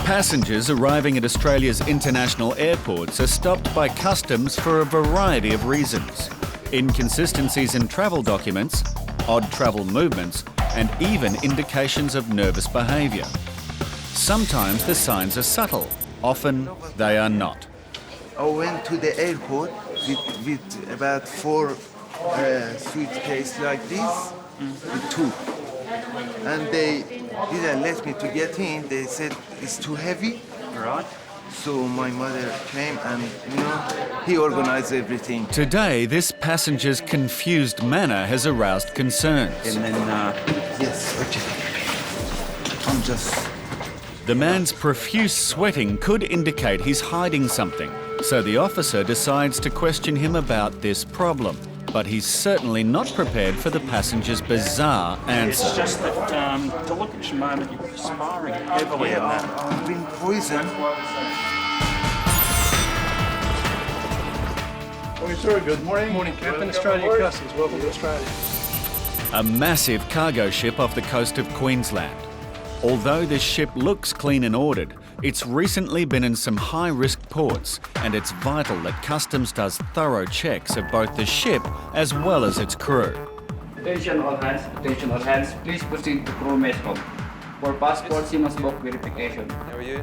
Passengers arriving at Australia's international airports are stopped by customs for a variety of reasons. Inconsistencies in travel documents, odd travel movements, and even indications of nervous behaviour. Sometimes the signs are subtle, often they are not. I went to the airport with about 4 suitcases like this, with 2. And they didn't let me to get in. They said it's too heavy. Right. So my mother came and, he organized everything. Today, this passenger's confused manner has aroused concerns. And then, yes, okay. I'm just... The man's profuse sweating could indicate he's hiding something, so the officer decides to question him about this problem. But he's certainly not prepared for the passenger's bizarre answer. It's just that, to look at your moment, you're perspiring heavily in that. I've been poisoned. Oh, sorry, good morning. Morning, Captain. Australian Customs. Welcome to Australia. A massive cargo ship off the coast of Queensland. Although this ship looks clean and ordered, it's recently been in some high-risk ports, and it's vital that Customs does thorough checks of both the ship as well as its crew. Attention all hands, attention all hands. Please proceed to crew mess hall. For passports, you must book verification. How are you?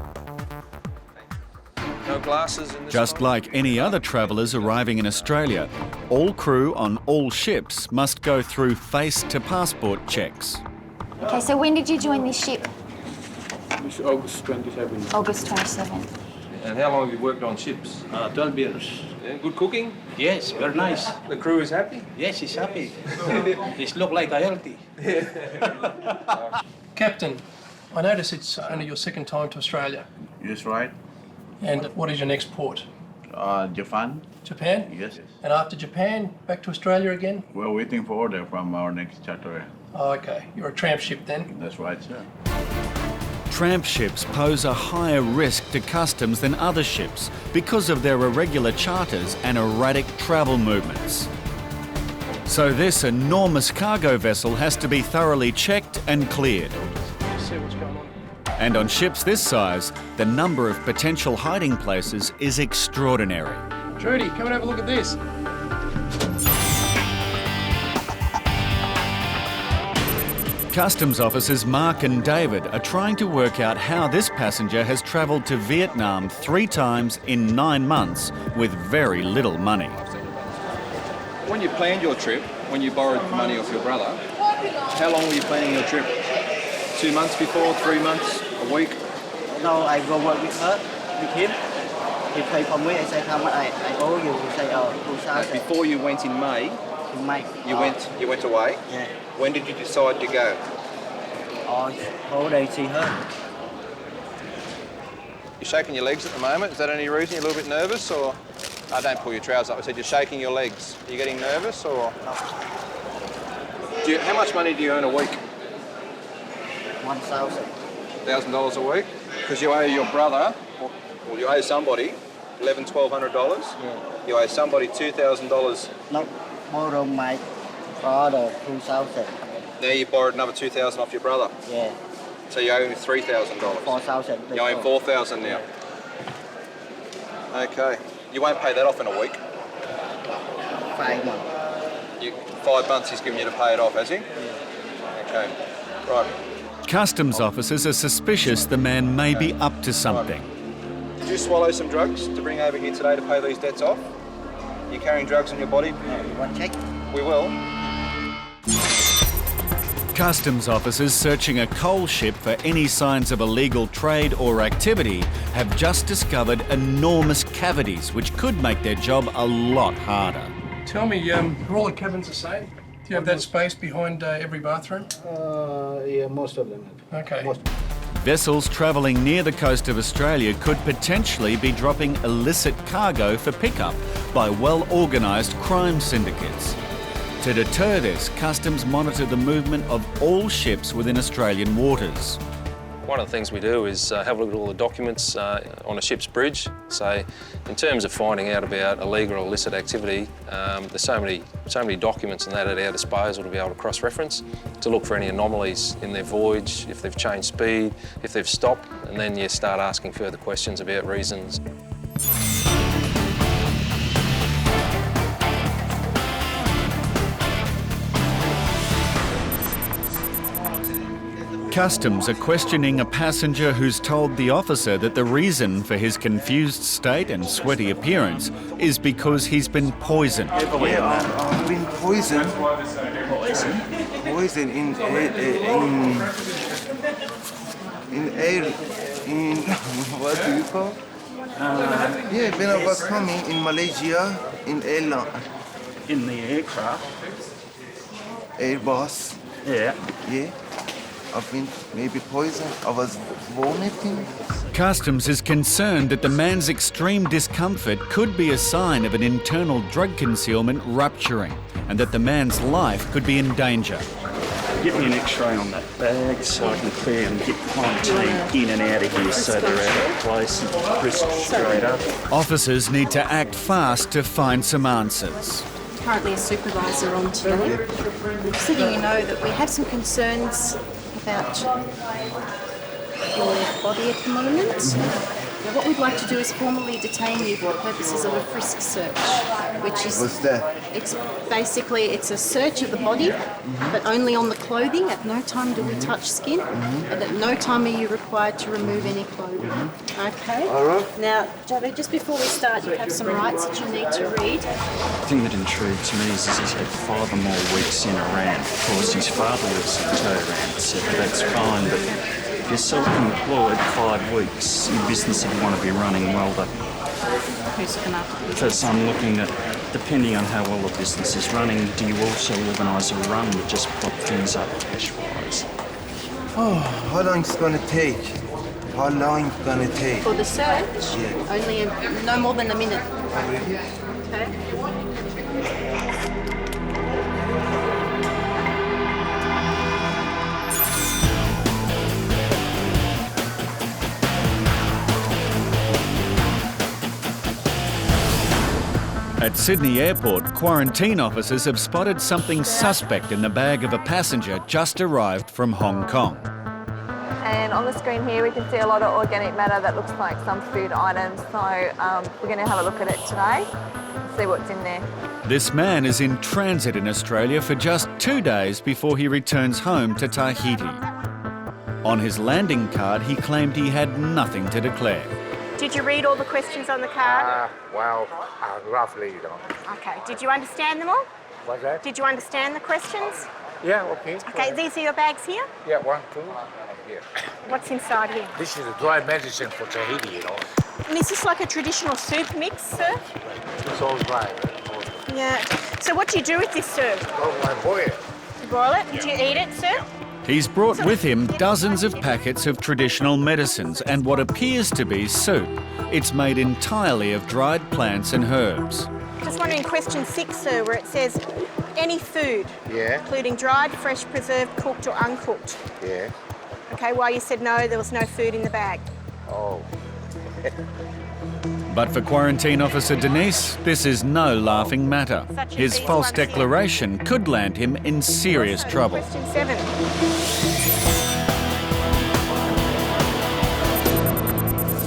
No glasses in this Just one? like any other travellers arriving in Australia, all crew on all ships must go through face-to-passport checks. Okay, so when did you join this ship? It's August 27. August 27. And how long have you worked on ships? 12 years. Yeah, good cooking? Yes, very nice. The crew is happy? Yes, he's happy. It look like a healthy. Captain, I notice it's only your second time to Australia. Yes, right. And what is your next port? Japan. Japan? Yes. And after Japan, back to Australia again? We're waiting for order from our next charter. Oh, okay. You're a tramp ship then? That's right, sir. Tramp ships pose a higher risk to customs than other ships because of their irregular charters and erratic travel movements. So this enormous cargo vessel has to be thoroughly checked and cleared. Let's see what's going on. And on ships this size, the number of potential hiding places is extraordinary. Trudy, come and have a look at this. Customs officers Mark and David are trying to work out how this passenger has travelled to Vietnam 3 times in 9 months with very little money. When you planned your trip, when you borrowed money off your brother, how long were you planning your trip? 2 months before, 3 months, a week? No, I go work with her, with him. He pay for me. I say how much I owe you. He say, oh, 2,000. Before you went in May, In May. you went away. Yeah. When did you decide to go? Oh, whole day see her. You're shaking your legs at the moment. Is that any reason you're a little bit nervous, or? I don't pull your trousers up. I said you're shaking your legs. Are you getting nervous, or? How much money do you earn a week? 1,000. $1,000 a week? Because you owe your brother, or you owe somebody, $1,100-$1,200. Yeah. You owe somebody $2,000. No, borrow my father 2,000. Now you borrowed another $2,000 off your brother. Yeah. So you owe him $3,000. 4,000. You owe him $4,000 now. Okay. You won't pay that off in a week. 5 months. 5 months he's given you to pay it off, has he? Yeah. Okay. Right. Customs officers are suspicious the man may be up to something. Did you swallow some drugs to bring over here today to pay these debts off? You carrying drugs on your body? You want to check? We will. Customs officers searching a coal ship for any signs of illegal trade or activity have just discovered enormous cavities which could make their job a lot harder. Tell me, are all the cabins the same? Do you have that space behind every bathroom? Yeah, most of them. Okay. Vessels travelling near the coast of Australia could potentially be dropping illicit cargo for pickup by well-organised crime syndicates. To deter this, Customs monitor the movement of all ships within Australian waters. One of the things we do is have a look at all the documents on a ship's bridge. So in terms of finding out about illegal or illicit activity, there's so many documents and that at our disposal to be able to cross-reference, to look for any anomalies in their voyage, if they've changed speed, if they've stopped, and then you start asking further questions about reasons. Customs are questioning a passenger who's told the officer that the reason for his confused state and sweaty appearance is because he's been poisoned. Yeah, I've been poisoned. Poison in what do you call? Yeah, when I was coming in Malaysia, in airline. In the aircraft? Airbus. Yeah. Yeah. I've been maybe poisoned. I was vomiting. Customs is concerned that the man's extreme discomfort could be a sign of an internal drug concealment rupturing and that the man's life could be in danger. Get me an X-ray on that bag so I can clear and get quarantine in and out of here so they're out of place and Frisk straight up. Officers need to act fast to find some answers. Currently a supervisor on today. Just letting you know that we have some concerns about your body at the moment. Now, what we'd like to do is formally detain you for purposes of a frisk search, which is... What's that? It's a search of the body, but only on the clothing. At no time do we touch skin, and at no time are you required to remove any clothing. Okay? All right. Now, Javi, just before we start, you have some rights that you need to read. The thing that intrigues me is he's had 5 or more weeks in Iran. Of course, his father lives in Tehran, so that's fine, but if you're self-employed 5 weeks, your business would want to be running well. Who's looking after the business? Because I'm looking at, depending on how well the business is running, do you also organise a run to just prop things up cash-wise? Oh, how long it's gonna take? How long it's gonna take? For the search? Yeah. Only no more than a minute. Already? Okay. At Sydney Airport, quarantine officers have spotted something suspect in the bag of a passenger just arrived from Hong Kong. And on the screen here we can see a lot of organic matter that looks like some food items, so we're going to have a look at it today, see what's in there. This man is in transit in Australia for just 2 days before he returns home to Tahiti. On his landing card, he claimed he had nothing to declare. Did you read all the questions on the card? Roughly, Okay. Did you understand them all? What's that? Did you understand the questions? Yeah, okay. Okay, these are your bags here? Yeah, 1, 2, here. What's inside here? This is a dry medicine for Tahiti, And is this like a traditional soup mix, sir? It's all dry. Yeah. So what do you do with this, sir? I boil it. You boil it? Do you eat it, sir? He's brought with him dozens of packets of traditional medicines and what appears to be soup. It's made entirely of dried plants and herbs. Just wondering, question 6, sir, where it says any food, including dried, fresh, preserved, cooked or uncooked. Yeah. Okay, well, you said no, there was no food in the bag. Oh. But for Quarantine Officer Denise, this is no laughing matter. His false declaration could land him in serious trouble. Question 7.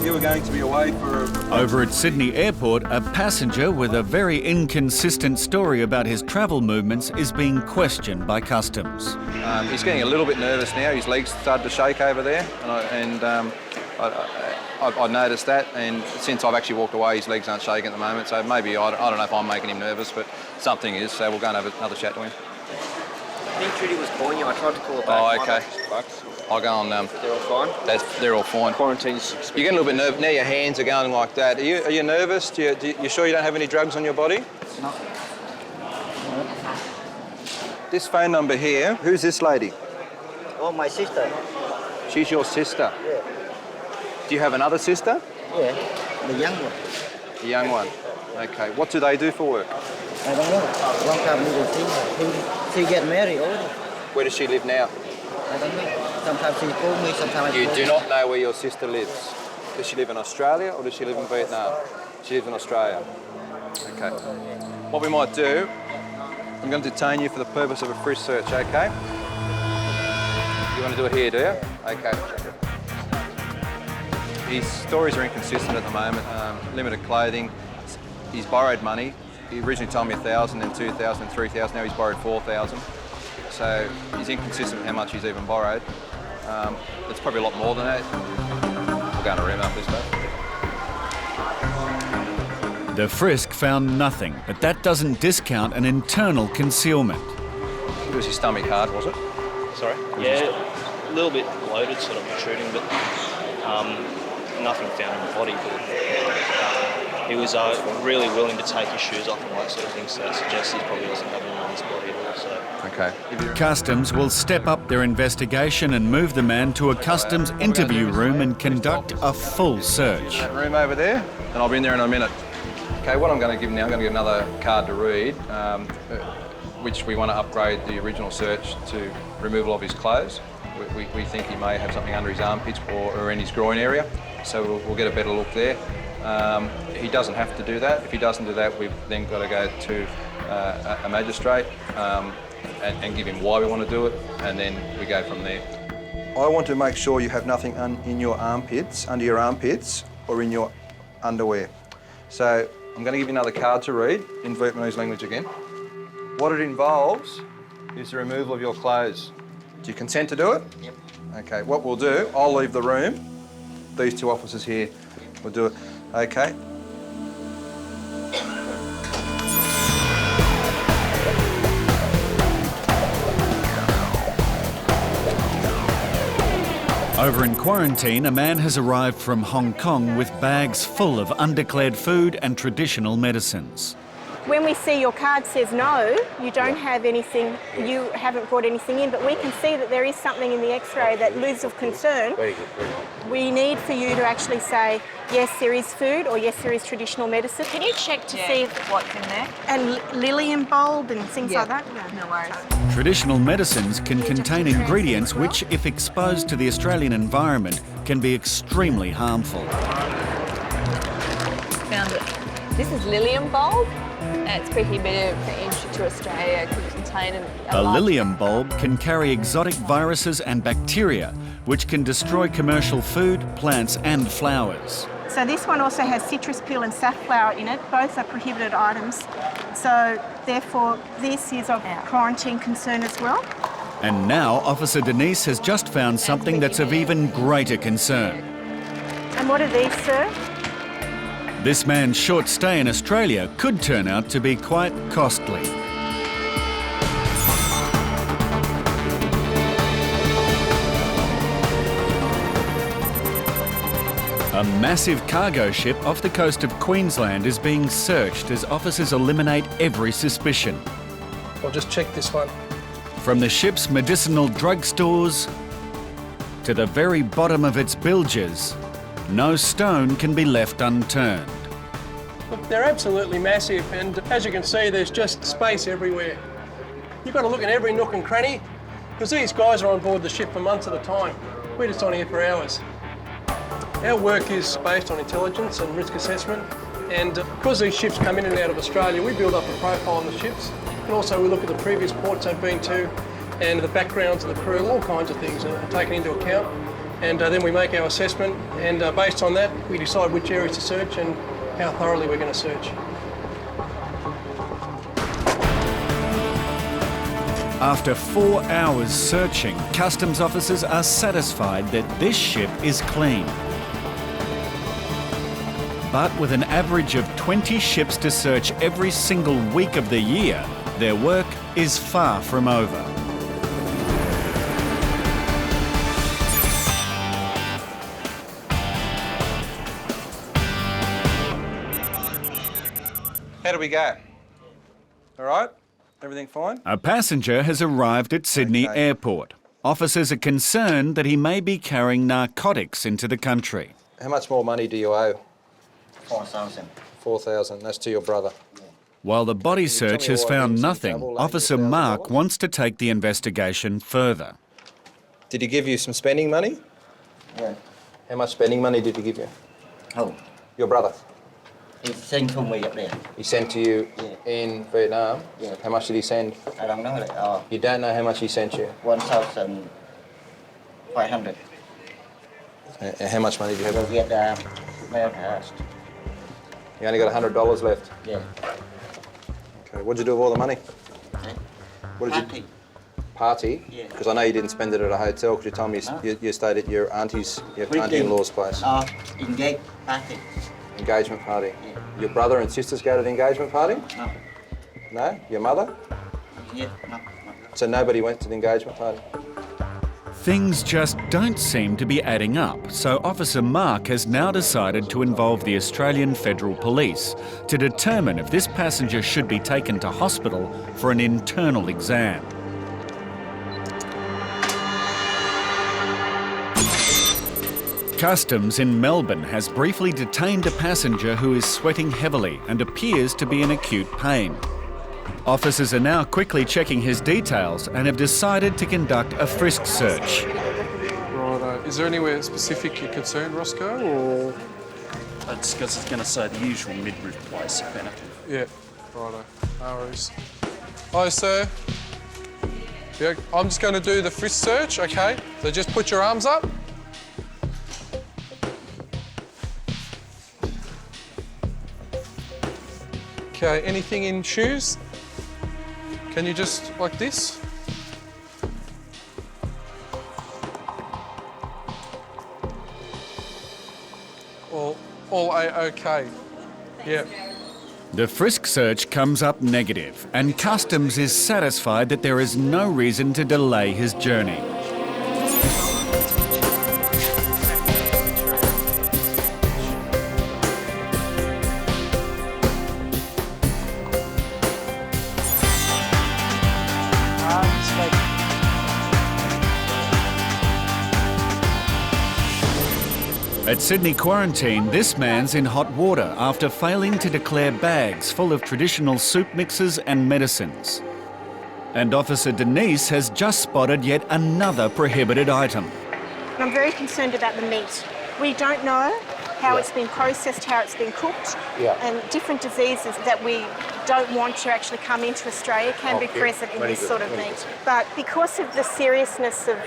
You were going to be away for... Over at Sydney Airport, a passenger with a very inconsistent story about his travel movements is being questioned by customs. He's getting a little bit nervous now. His legs started to shake over there, I noticed that, and since I've actually walked away, his legs aren't shaking at the moment, so maybe, I don't know if I'm making him nervous, but something is, so we'll go and have another chat to him. I think Trudy was calling you. I tried to call her back. Oh, okay. I'll go on... They're all fine? They're all fine. Quarantine's... You're getting a little bit nervous. Now your hands are going like that. Are you nervous? You sure you don't have any drugs on your body? No. This phone number here, who's this lady? Oh, my sister. She's your sister? Yeah. Do you have another sister? Yeah, the young one. The young one. Okay. What do they do for work? I don't know. Long time we don't see her. She get married already. Where does she live now? I don't know. Sometimes she calls me, sometimes I You call do her. not know where your sister lives. Does she live in Australia or does she live in Vietnam? She lives in Australia. Okay. What we might do, I'm going to detain you for the purpose of a frisk search, okay? You want to do it here, do you? Okay. His stories are inconsistent at the moment. Limited clothing. He's borrowed money. He originally told me 1,000, then 2,000, 3,000. Now he's borrowed 4,000. So he's inconsistent with how much he's even borrowed. It's probably a lot more than that. We'll go in a room after this stuff. The frisk found nothing, but that doesn't discount an internal concealment. It was his stomach hard, was it? Sorry? Yeah, a little bit bloated, sort of protruding, but nothing found in the body. But he was really willing to take his shoes off and that sort of thing, so it suggests he probably doesn't have anyone in his body at all. So. Okay. Customs will step up their investigation and move the man to a customs interview room and conduct a full search. That room over there, and I'll be in there in a minute. Okay, what I'm going to give now, I'm going to give another card to read, which we want to upgrade the original search to removal of his clothes. We think he may have something under his armpits or in his groin area, so we'll get a better look there. He doesn't have to do that. If he doesn't do that, we've then got to go to a magistrate and give him why we want to do it, and then we go from there. I want to make sure you have nothing in your armpits, under your armpits, or in your underwear. So I'm going to give you another card to read in Vietnamese language again. What it involves is the removal of your clothes. Do you consent to do it? Yep. Okay, what we'll do, I'll leave the room. These two officers here will do it. Okay. Over in quarantine, a man has arrived from Hong Kong with bags full of undeclared food and traditional medicines. When we see your card says no, you don't have anything, you haven't brought anything in, but we can see that there is something in the x-ray that lives of concern. Very good, very good. We need for you to actually say, yes, there is food, or yes, there is traditional medicine. Can you check to see what's in there? And lilium bulb and things like that? No worries. Traditional medicines can contain ingredients which, if exposed to the Australian environment, can be extremely harmful. Found it. This is lilium bulb. It's prohibited for entry to Australia. It could contain A lilium bulb can carry exotic viruses and bacteria, which can destroy commercial food, plants and flowers. So this one also has citrus peel and safflower in it. Both are prohibited items. So therefore, this is of quarantine concern as well. And now Officer Denise has just found something that's of even greater concern. And what are these, sir? This man's short stay in Australia could turn out to be quite costly. A massive cargo ship off the coast of Queensland is being searched as officers eliminate every suspicion. I'll just check this one. From the ship's medicinal drugstores to the very bottom of its bilges, no stone can be left unturned. Look, they're absolutely massive, and as you can see, there's just space everywhere. You've got to look in every nook and cranny, because these guys are on board the ship for months at a time. We're just on here for hours. Our work is based on intelligence and risk assessment, and because these ships come in and out of Australia, we build up a profile on the ships, and also we look at the previous ports they've been to and the backgrounds of the crew, all kinds of things are taken into account, and then we make our assessment, and based on that we decide which areas to search and how thoroughly we're going to search. After 4 hours searching, customs officers are satisfied that this ship is clean. But with an average of 20 ships to search every single week of the year, their work is far from over. How do we go? All right? Everything fine? A passenger has arrived at Sydney Airport. Officers are concerned that he may be carrying narcotics into the country. How much more money do you owe? 4,000. 4,000. That's to your brother. While the body search has found nothing, Officer Mark wants to take the investigation further. Did he give you some spending money? Yeah. How much spending money did he give you? Oh. Your brother? He sent to me up there. He sent to you in Vietnam? Yeah. How much did he send? I don't know. You don't know how much he sent you? 1,500. How much money do you have? Go get mail passed. You only got $100 left? Yeah. Okay, what'd you do with all the money? What did Party. you party? Yeah. Because I know you didn't spend it at a hotel, because you told me you stayed at your auntie-in-law's place. Engagement party. Engagement party. Yeah. Your brother and sisters go to the engagement party? No. No? Your mother? Yeah, no. So nobody went to the engagement party? Things just don't seem to be adding up, so Officer Mark has now decided to involve the Australian Federal Police to determine if this passenger should be taken to hospital for an internal exam. Customs in Melbourne has briefly detained a passenger who is sweating heavily and appears to be in acute pain. Officers are now quickly checking his details and have decided to conduct a frisk search. Righto. Is there anywhere specific you're concerned, Roscoe, or...? It's because it's going to say the usual midriff place, if anything. Yeah, righto. No worries. Hi, sir. Yeah, I'm just going to do the frisk search, okay? So just put your arms up. Okay, anything in shoes? Can you just, like this? All A-OK. Yeah. The frisk search comes up negative, and Customs is satisfied that there is no reason to delay his journey. At Sydney Quarantine, this man's in hot water after failing to declare bags full of traditional soup mixes and medicines. And Officer Denise has just spotted yet another prohibited item. I'm very concerned about the meat. We don't know how it's been processed, how it's been cooked, and different diseases that we don't want to actually come into Australia can be present in this sort of meat. But because of the seriousness of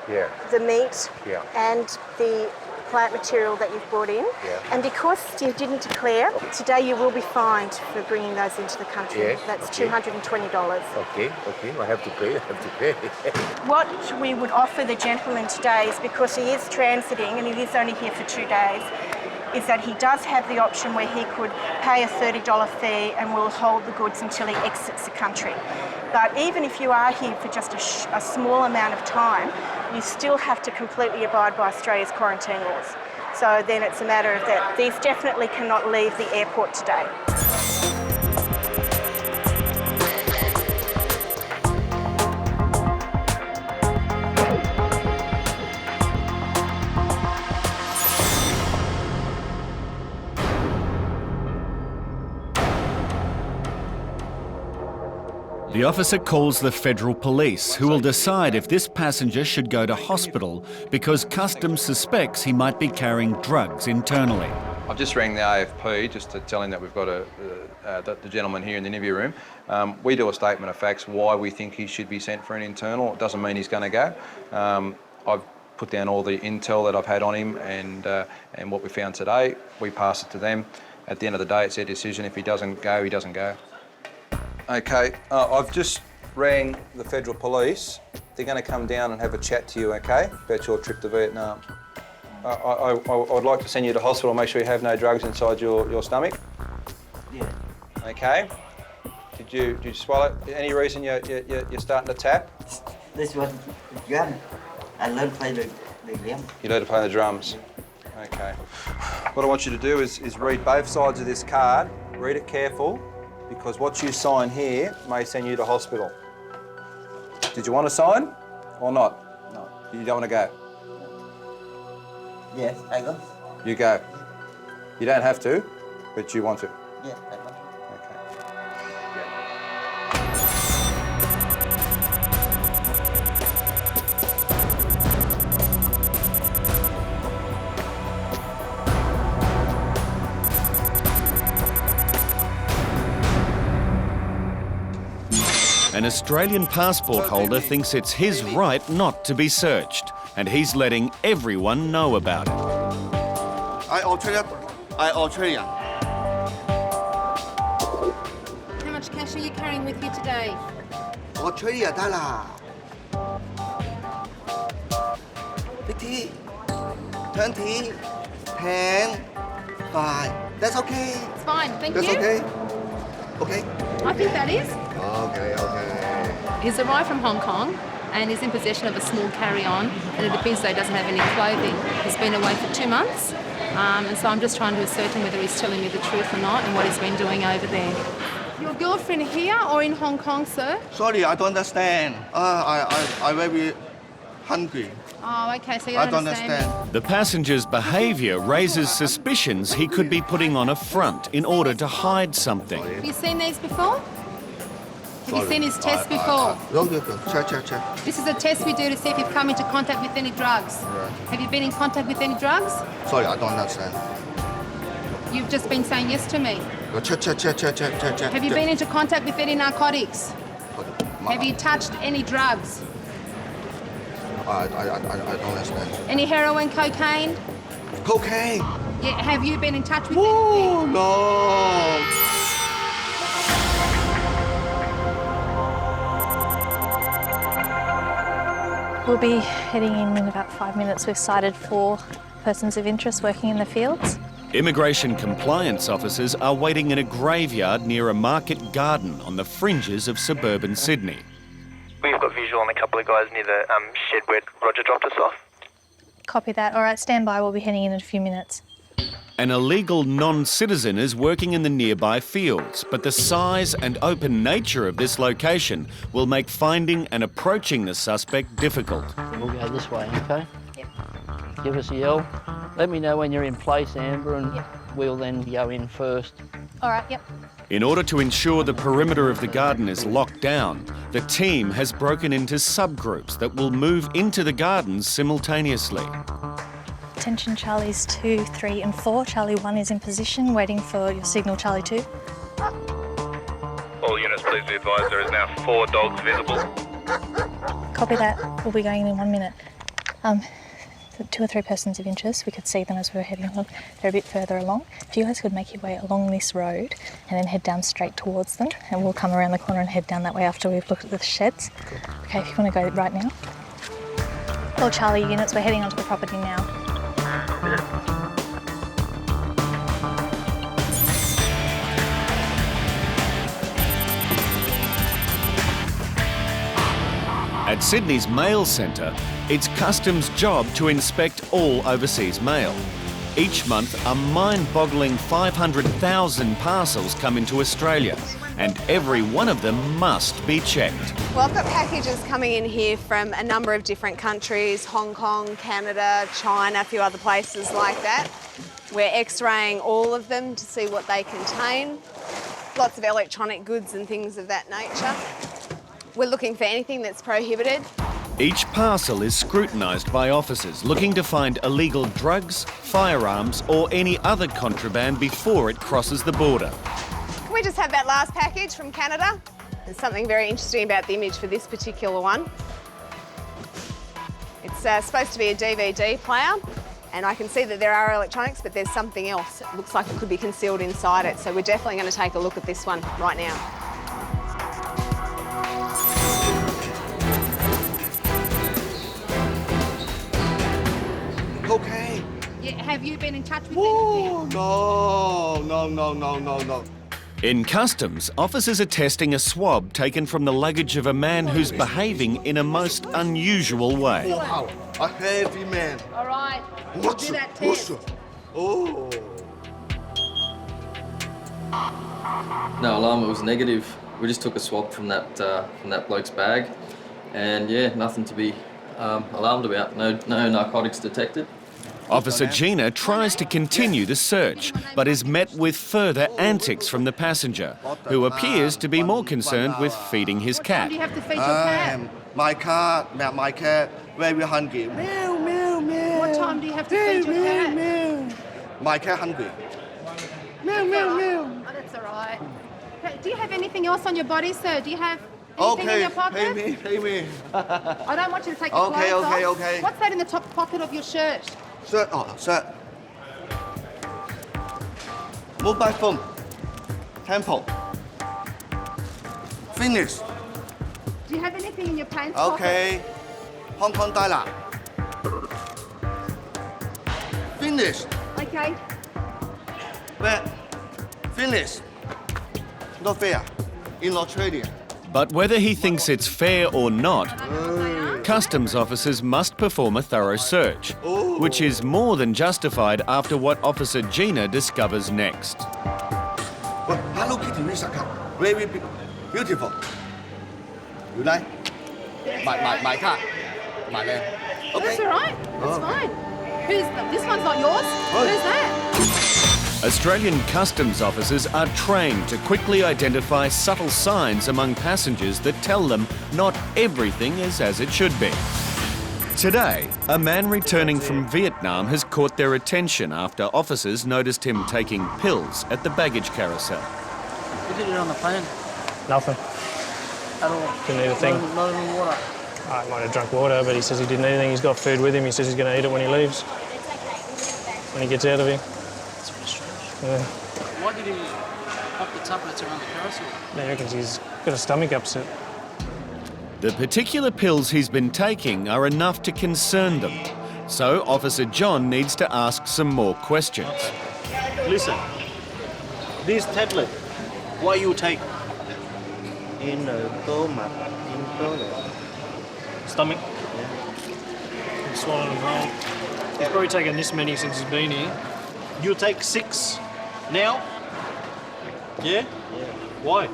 the meat and the plant material that you've brought in. And because you didn't declare, today you will be fined for bringing those into the country. Yes, That's okay. $220. Okay, I have to pay, What we would offer the gentleman today is, because he is transiting and he is only here for 2 days, is that he does have the option where he could pay a $30 fee and will hold the goods until he exits the country. But even if you are here for just a small amount of time, you still have to completely abide by Australia's quarantine laws. So then it's a matter of that these definitely cannot leave the airport today. The officer calls the federal police, who will decide if this passenger should go to hospital because customs suspects he might be carrying drugs internally. I've just rang the AFP just to tell him that we've got the gentleman here in the interview room. We do a statement of facts why we think he should be sent for an internal. It doesn't mean he's going to go. I've put down all the intel that I've had on him and what we found today. We pass it to them. At the end of the day, it's their decision. If he doesn't go, he doesn't go. Okay, I've just rang the federal police. They're going to come down and have a chat to you, okay, about your trip to Vietnam. I'd like to send you to hospital, make sure you have no drugs inside your stomach. Yeah. Okay. Did you swallow? Any reason you're starting to tap? This was drum. I learned to play the drum. You learn to play the drums. Okay. What I want you to do is read both sides of this card. Read it careful, because what you sign here may send you to hospital. Did you want to sign or not? No. You don't want to go? Yes, I go. You go. You don't have to, but you want to. Yeah, I go. An Australian passport holder thinks it's his right not to be searched, and he's letting everyone know about it. I Australia. How much cash are you carrying with you today? Australia dollar. 50, 20, 10, 5. That's okay. It's fine, thank That's you. okay. Okay. I think that is. Okay. He's arrived from Hong Kong and is in possession of a small carry-on, and it appears that he doesn't have any clothing. He's been away for 2 months, and so I'm just trying to ascertain whether he's telling me the truth or not and what he's been doing over there. Your girlfriend here or in Hong Kong, sir? Sorry, I don't understand. I very hungry. Oh, okay, so you I don't don't understand. The passenger's behaviour raises suspicions he could be putting on a front in order to hide something. Have you seen these before? Have you seen his test before? No. Check. This is a test we do to see if you've come into contact with any drugs. Have you been in contact with any drugs? Sorry, I don't understand. You've just been saying yes to me. Check. Have you been into contact with any narcotics? Have you touched any drugs? I don't understand. Any heroin, cocaine? Cocaine? Yeah, have you been in touch with anything? No. We'll be heading in about 5 minutes. We've sighted 4 persons of interest working in the fields. Immigration compliance officers are waiting in a graveyard near a market garden on the fringes of suburban Sydney. We've got visual on a couple of guys near the shed where Roger dropped us off. Copy that. All right, stand by. We'll be heading in a few minutes. An illegal non-citizen is working in the nearby fields, but the size and open nature of this location will make finding and approaching the suspect difficult. We'll go this way, okay? Yep. Give us a yell. Let me know when you're in place, Amber, and we'll then go in first. All right, yep. In order to ensure the perimeter of the garden is locked down, the team has broken into subgroups that will move into the gardens simultaneously. Attention Charlies 2, 3 and 4. Charlie 1 is in position, waiting for your signal, Charlie 2. All units, please be advised there is now 4 dogs visible. Copy that. We'll be going in 1 minute. So 2 or 3 persons of interest, we could see them as we were heading on. They're a bit further along. If you guys could make your way along this road and then head down straight towards them, and we'll come around the corner and head down that way after we've looked at the sheds. Okay, if you want to go right now. Well, Charlie units, we're heading onto the property now. At Sydney's mail centre, it's Customs' job to inspect all overseas mail. Each month, a mind-boggling 500,000 parcels come into Australia, and every one of them must be checked. Well, I've got packages coming in here from a number of different countries, Hong Kong, Canada, China, a few other places like that. We're x-raying all of them to see what they contain. Lots of electronic goods and things of that nature. We're looking for anything that's prohibited. Each parcel is scrutinised by officers looking to find illegal drugs, firearms or any other contraband before it crosses the border. Can we just have that last package from Canada? There's something very interesting about the image for this particular one. It's supposed to be a DVD player, and I can see that there are electronics, but there's something else. It looks like it could be concealed inside it, so we're definitely going to take a look at this one right now. Okay. Yeah, have you been in touch with anything? No. In Customs, officers are testing a swab taken from the luggage of a man who's behaving in a most unusual way. Wow, a heavy man. All right, we'll do that test. Oh. No alarm, it was negative. We just took a swab from that bloke's bag, and yeah, nothing to be alarmed about. No narcotics detected. Officer Gina tries to continue the search, but is met with further antics from the passenger, who appears to be more concerned with feeding his cat. Do you have to feed your cat? My cat, very hungry. Meow, meow, meow. What time do you have to feed your cat? Meow. My cat hungry. Meow, meow, meow. Oh, that's all right. Do you have anything else on your body, sir? Do you have anything in your pocket? Pay me. I don't want you to take your clothes off. Okay. What's that in the top pocket of your shirt? Shirt. Mobile phone. Temple. Finish. Do you have anything in your pants pocket? Okay. Hong Kong dollar. Finish. Okay. Finish. Not fair. In Australia. But whether he thinks it's fair or not, Customs officers must perform a thorough search, which is more than justified after what Officer Gina discovers next. Hello Kitty, very beautiful. You like? My cat. My land. Okay. That's all right. That's fine. This one's not yours? Who's that? Australian Customs officers are trained to quickly identify subtle signs among passengers that tell them not everything is as it should be. Today, a man returning from Vietnam has caught their attention after officers noticed him taking pills at the baggage carousel. What did you do on the plane? Nothing. At all? Didn't eat a thing. Not even water? I might have drunk water, but he says he didn't eat anything. He's got food with him. He says he's going to eat it when he leaves. When he gets out of here. Yeah. Why did he pop the tablets around the carousel? He reckons he's got a stomach upset. The particular pills he's been taking are enough to concern them, so Officer John needs to ask some more questions. Listen, this tablet, what you take? In the stomach. Stomach? Yeah. He's swallowing them whole. He's probably taken this many since he's been here. You take 6 now? Yeah? Why?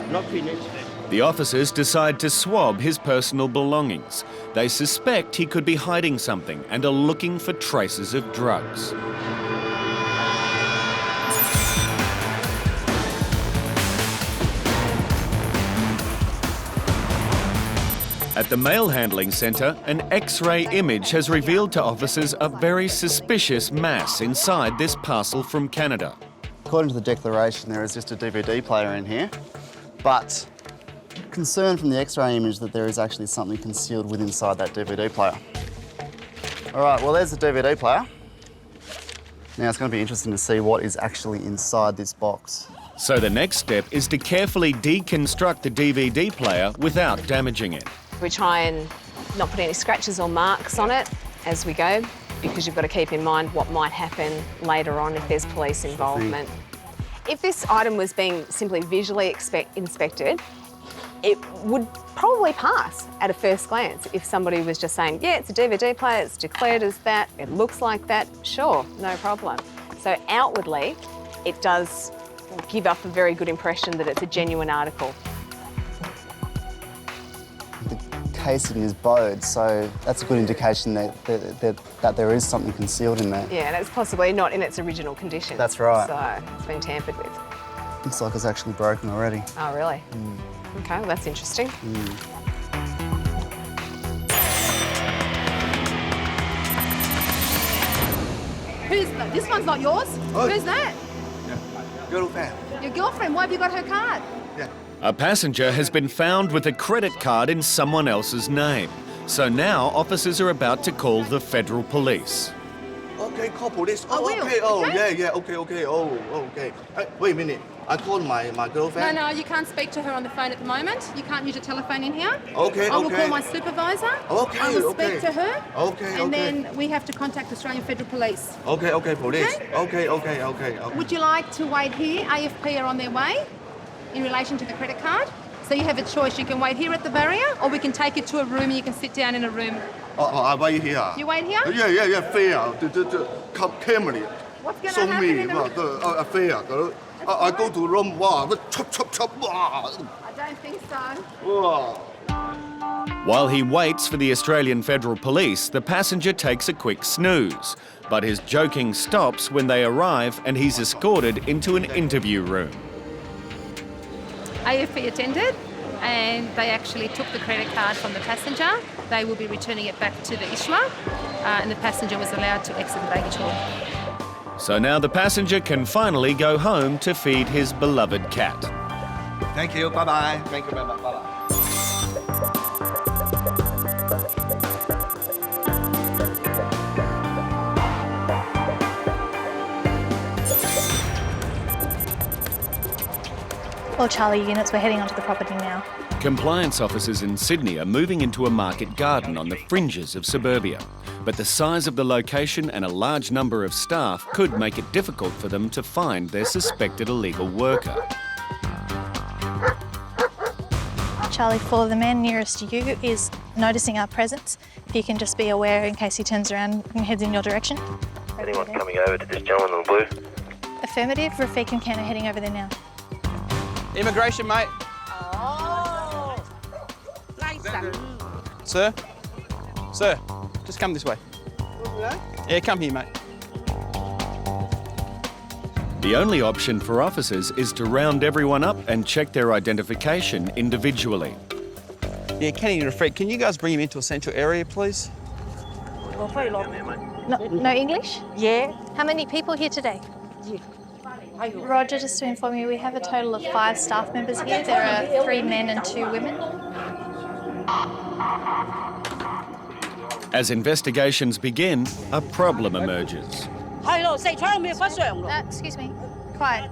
Not finished. The officers decide to swab his personal belongings. They suspect he could be hiding something and are looking for traces of drugs. At the mail handling centre, an X-ray image has revealed to officers a very suspicious mass inside this parcel from Canada. According to the declaration, there is just a DVD player in here, but concern from the X-ray image that there is actually something concealed within inside that DVD player. All right, well, there's the DVD player. Now it's going to be interesting to see what is actually inside this box. So the next step is to carefully deconstruct the DVD player without damaging it. We try and not put any scratches or marks on it as we go, because you've got to keep in mind what might happen later on if there's police involvement. If this item was being simply visually inspected, it would probably pass at a first glance. If somebody was just saying, yeah, it's a DVD player, it's declared as that, it looks like that, sure, no problem. So outwardly, it does give up a very good impression that it's a genuine article. The casing is bowed, so that's a good indication that there is something concealed in there. Yeah, and it's possibly not in its original condition. That's right. So it's been tampered with. Looks like it's actually broken already. Oh, really? Okay, well, that's interesting. Who's that? This one's not yours? Oh. Who's that? Girlfriend. Your girlfriend. Why have you got her card? Yeah. A passenger has been found with a credit card in someone else's name. So now officers are about to call the federal police. Okay, call police. I will, okay. Oh, okay? yeah. Okay. Oh, okay. Wait a minute. I called my girlfriend. No, you can't speak to her on the phone at the moment. You can't use your telephone in here. Okay, I will okay. call my supervisor. Okay, I will okay. speak to her. Okay, and okay. then we have to contact Australian Federal Police. Okay, police. Okay? Okay. Would you like to wait here? AFP are on their way in relation to the credit card. So you have a choice. You can wait here at the barrier, or we can take you to a room and you can sit down in a room. I wait here. You wait here? Yeah, fair. Come camera. What's going to happen in the fair. I go to room. Wow, chop. Wow. I don't think so. Wow. While he waits for the Australian Federal Police, the passenger takes a quick snooze. But his joking stops when they arrive and he's escorted into an interview room. AFP attended and they actually took the credit card from the passenger. They will be returning it back to the issuer and the passenger was allowed to exit the baggage hall. So now the passenger can finally go home to feed his beloved cat. Thank you. Bye-bye. Thank you. Bye-bye. Well, Charlie units, we're heading onto the property now. Compliance officers in Sydney are moving into a market garden on the fringes of suburbia. But the size of the location and a large number of staff could make it difficult for them to find their suspected illegal worker. Charlie, for the man nearest to you is noticing our presence. If you can just be aware in case he turns around and heads in your direction. Anyone coming over to this gentleman in the blue? Affirmative, Rafiq and Ken are heading over there now. Immigration, mate. Oh, Sir? Sir, just come this way. Yeah, come here, mate. The only option for officers is to round everyone up and check their identification individually. Yeah, Kenny and Rafiq, can you guys bring him into a central area, please? No English? Yeah. How many people here today? Roger, just to inform you, we have a total of 5 staff members here. There are 3 men and 2 women. As investigations begin, a problem emerges. Excuse me. Quiet.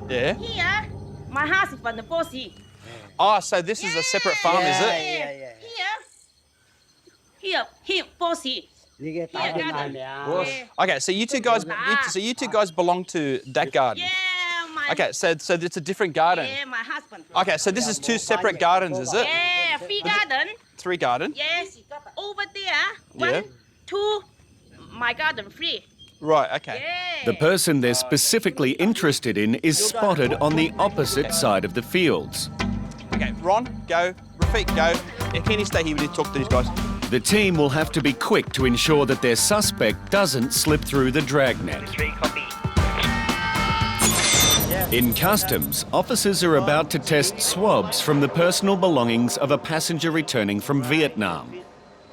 Yeah? Here, my husband, bossy. Oh, so this is a separate farm, is it? Here, him, bossy. Okay, so you two guys belong to that garden. Okay, so it's a different garden. Yeah, my husband. Okay, so this is 2 separate gardens, is it? Yeah, 3 garden. 3 garden. Yes, over there, 1, 2, my garden 3. Right, okay. The person they're specifically interested in is spotted on the opposite side of the fields. Okay, Ron, go. Rafiq, go. Yeah, Kenny, stay here. We need to talk to these guys. The team will have to be quick to ensure that their suspect doesn't slip through the dragnet. In customs, officers are about to test swabs from the personal belongings of a passenger returning from Vietnam.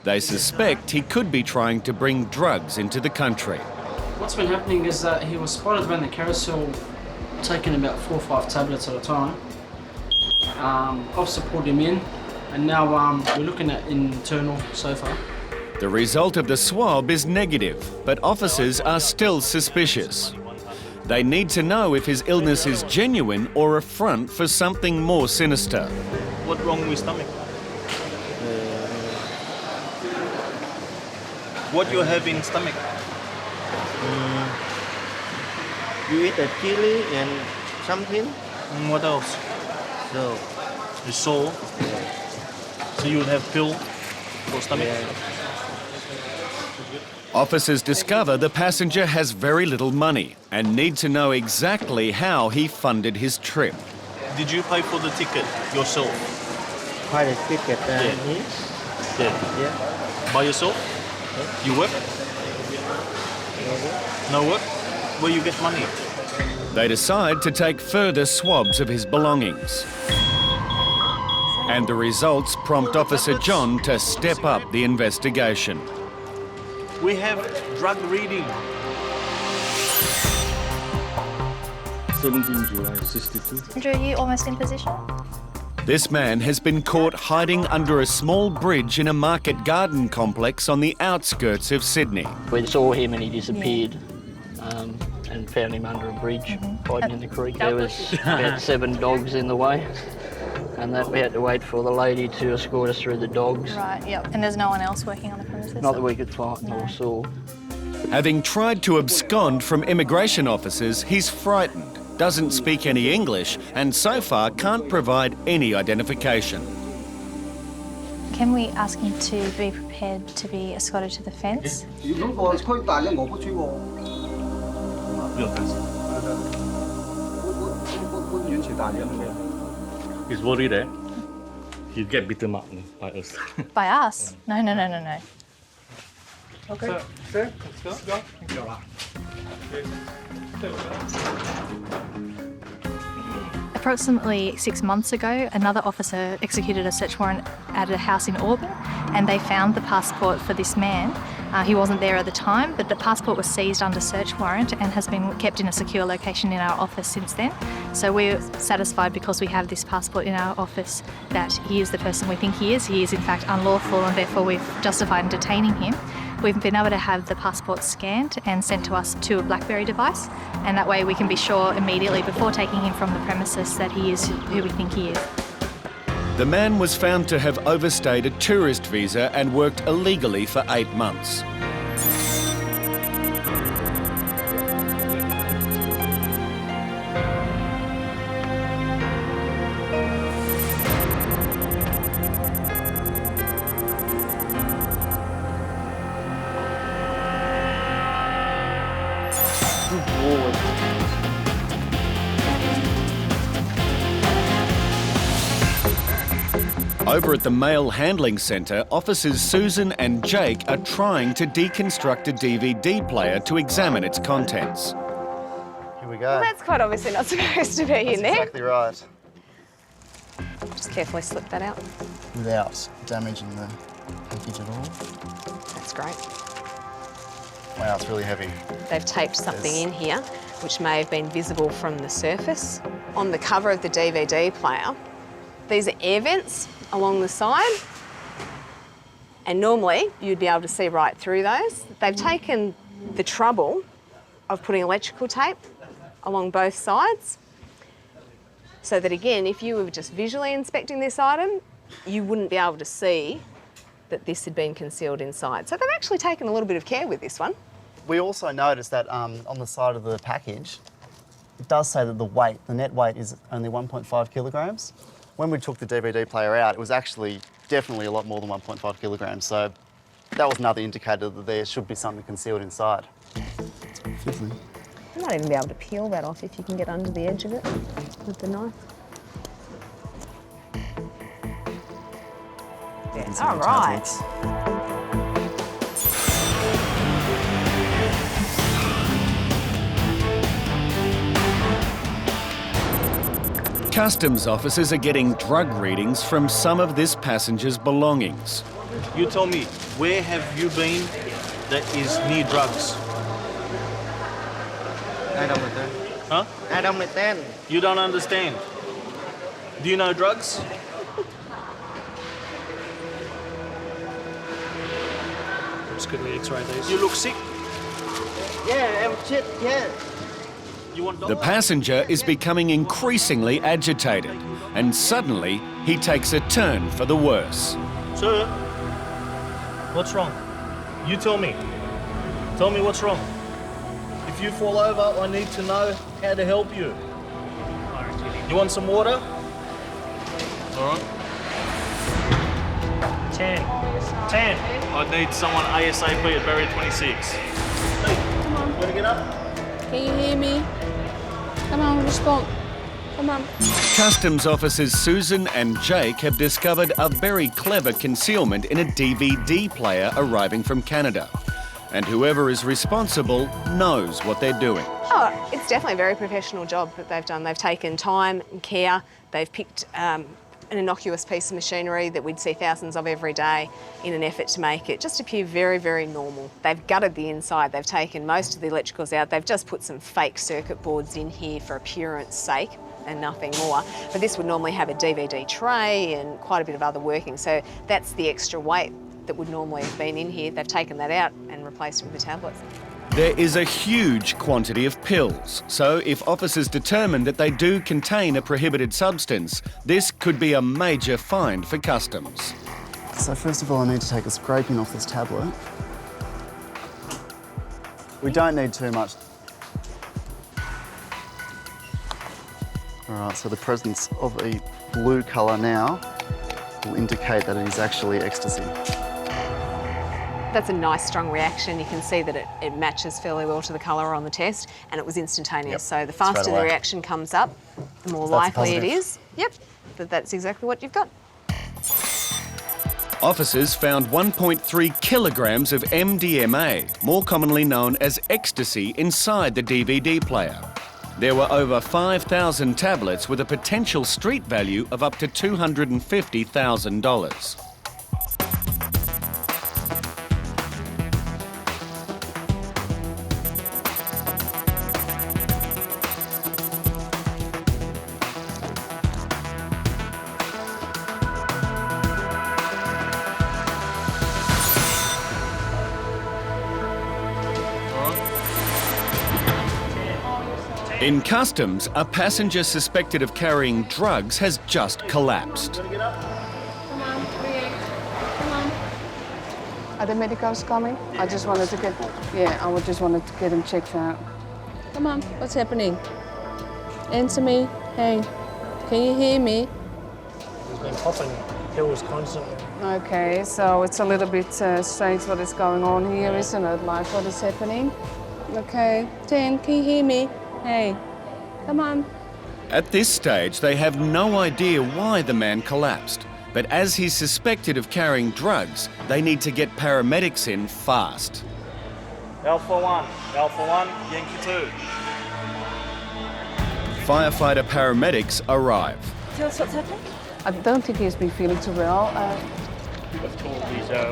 They suspect he could be trying to bring drugs into the country. What's been happening is that he was spotted around the carousel taking about 4 or 5 tablets at a time. Officer pulled him in, and now we're looking at internal so far. The result of the swab is negative, but officers are still suspicious. They need to know if his illness is genuine or a front for something more sinister. What's wrong with stomach? What you have in stomach? You eat a chili and something. And what else? So. It's sore. So you will have pill for stomach. Officers discover the passenger has very little money and need to know exactly how he funded his trip. Did you pay for the ticket yourself? Quite a ticket. Yeah. By yourself? You work? No work? Where you get money? They decide to take further swabs of his belongings. And the results prompt Officer John to step up the investigation. We have drug reading. 17 July 62. Andrew, are you almost in position? This man has been caught hiding under a small bridge in a market garden complex on the outskirts of Sydney. We saw him and he disappeared and found him under a bridge, hiding in the creek. There was about 7 dogs in the way, and that we had to wait for the lady to escort us through the dogs. Right, yep. And there's no one else working on the premises? Not that we could find or saw. Having tried to abscond from immigration officers, he's frightened, doesn't speak any English, and so far can't provide any identification. Can we ask him to be prepared to be escorted to the fence? He's worried that he'll get beaten up by us. By us? No. Okay. Sir, let's go. Approximately 6 months ago, another officer executed a search warrant at a house in Auburn, and they found the passport for this man. He wasn't there at the time, but the passport was seized under search warrant and has been kept in a secure location in our office since then. So we're satisfied because we have this passport in our office that he is the person we think he is. He is in fact unlawful, and therefore we've justified in detaining him. We've been able to have the passport scanned and sent to us to a BlackBerry device, and that way we can be sure immediately before taking him from the premises that he is who we think he is. The man was found to have overstayed a tourist visa and worked illegally for 8 months. Over at the Mail Handling Centre, officers Susan and Jake are trying to deconstruct a DVD player to examine its contents. Here we go. Well, that's quite obviously not supposed to be in there. Exactly right. Just carefully slip that out. Without damaging the package at all. That's great. Wow, it's really heavy. They've taped something in here which may have been visible from the surface. On the cover of the DVD player, these are air vents along the side, and normally you'd be able to see right through those. They've taken the trouble of putting electrical tape along both sides, so that again, if you were just visually inspecting this item, you wouldn't be able to see that this had been concealed inside. So they've actually taken a little bit of care with this one. We also noticed that on the side of the package, it does say that the weight, the net weight, is only 1.5 kilograms. When we took the DVD player out, it was actually definitely a lot more than 1.5 kilograms. So that was another indicator that there should be something concealed inside. You might even be able to peel that off if you can get under the edge of it with the knife. Yeah. All right. Customs officers are getting drug readings from some of this passenger's belongings. You tell me, where have you been that is near drugs? I don't understand. Huh? I don't understand. You don't understand. Do you know drugs? Could we X-ray these? You look sick. Yeah, I'm shit, yeah. You want The passenger is becoming increasingly agitated, and suddenly he takes a turn for the worse. Sir, what's wrong? You tell me. Tell me what's wrong. If you fall over, I need to know how to help you. You want some water? All right. 10. I need someone ASAP at barrier 26. Hey, come on. You wanna get up? Can you hear me? Come on, respond. Come on. Customs officers Susan and Jake have discovered a very clever concealment in a DVD player arriving from Canada. And whoever is responsible knows what they're doing. Oh, it's definitely a very professional job that they've done. They've taken time and care. They've picked an innocuous piece of machinery that we'd see thousands of every day in an effort to make it just appear very, very normal. They've gutted the inside. They've taken most of the electricals out. They've just put some fake circuit boards in here for appearance sake and nothing more. But this would normally have a DVD tray and quite a bit of other working. So that's the extra weight that would normally have been in here. They've taken that out and replaced it with the tablets. There is a huge quantity of pills, so if officers determine that they do contain a prohibited substance, this could be a major find for customs. So first of all, I need to take a scraping off this tablet. We don't need too much. All right, so the presence of a blue colour now will indicate that it is actually ecstasy. That's a nice strong reaction. You can see that it matches fairly well to the colour on the test, and it was instantaneous. Yep. So the faster the reaction comes up, the more likely it is. Yep, that's exactly what you've got. Officers found 1.3 kilograms of MDMA, more commonly known as ecstasy, inside the DVD player. There were over 5,000 tablets with a potential street value of up to $250,000. In customs, a passenger suspected of carrying drugs has just collapsed. Come on, Ria. Come on. Are the medicals coming? I just wanted to get, I just wanted to get them checked out. Come on, what's happening? Answer me. Hey, can you hear me? He's been popping pills constantly. Okay, so it's a little bit strange what is going on here, isn't it? Like, what is happening? Okay, 10, can you hear me? Hey, come on. At this stage, they have no idea why the man collapsed. But as he's suspected of carrying drugs, they need to get paramedics in fast. Alpha 1, Yankee 2. Firefighter paramedics arrive. Tell us what's happening? I don't think he's been feeling too well. We've told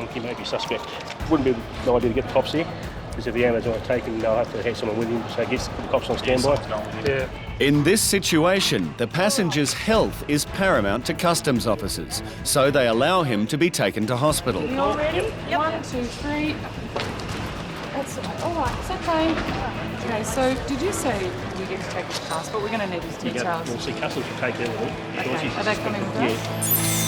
he may be suspect. Wouldn't be no idea to get the cops here, because if the ambulance want to take him, they'll have to have someone with him, so I guess the cops on standby. Yeah. In this situation, the passenger's health is paramount to customs officers, so they allow him to be taken to hospital. You all ready? Yep. 1, 2, 3. That's all right. It's okay. Okay. So did you say we get to take his passport? We're going to need his details. We'll see customs will take everything. Okay. Are they coming with us?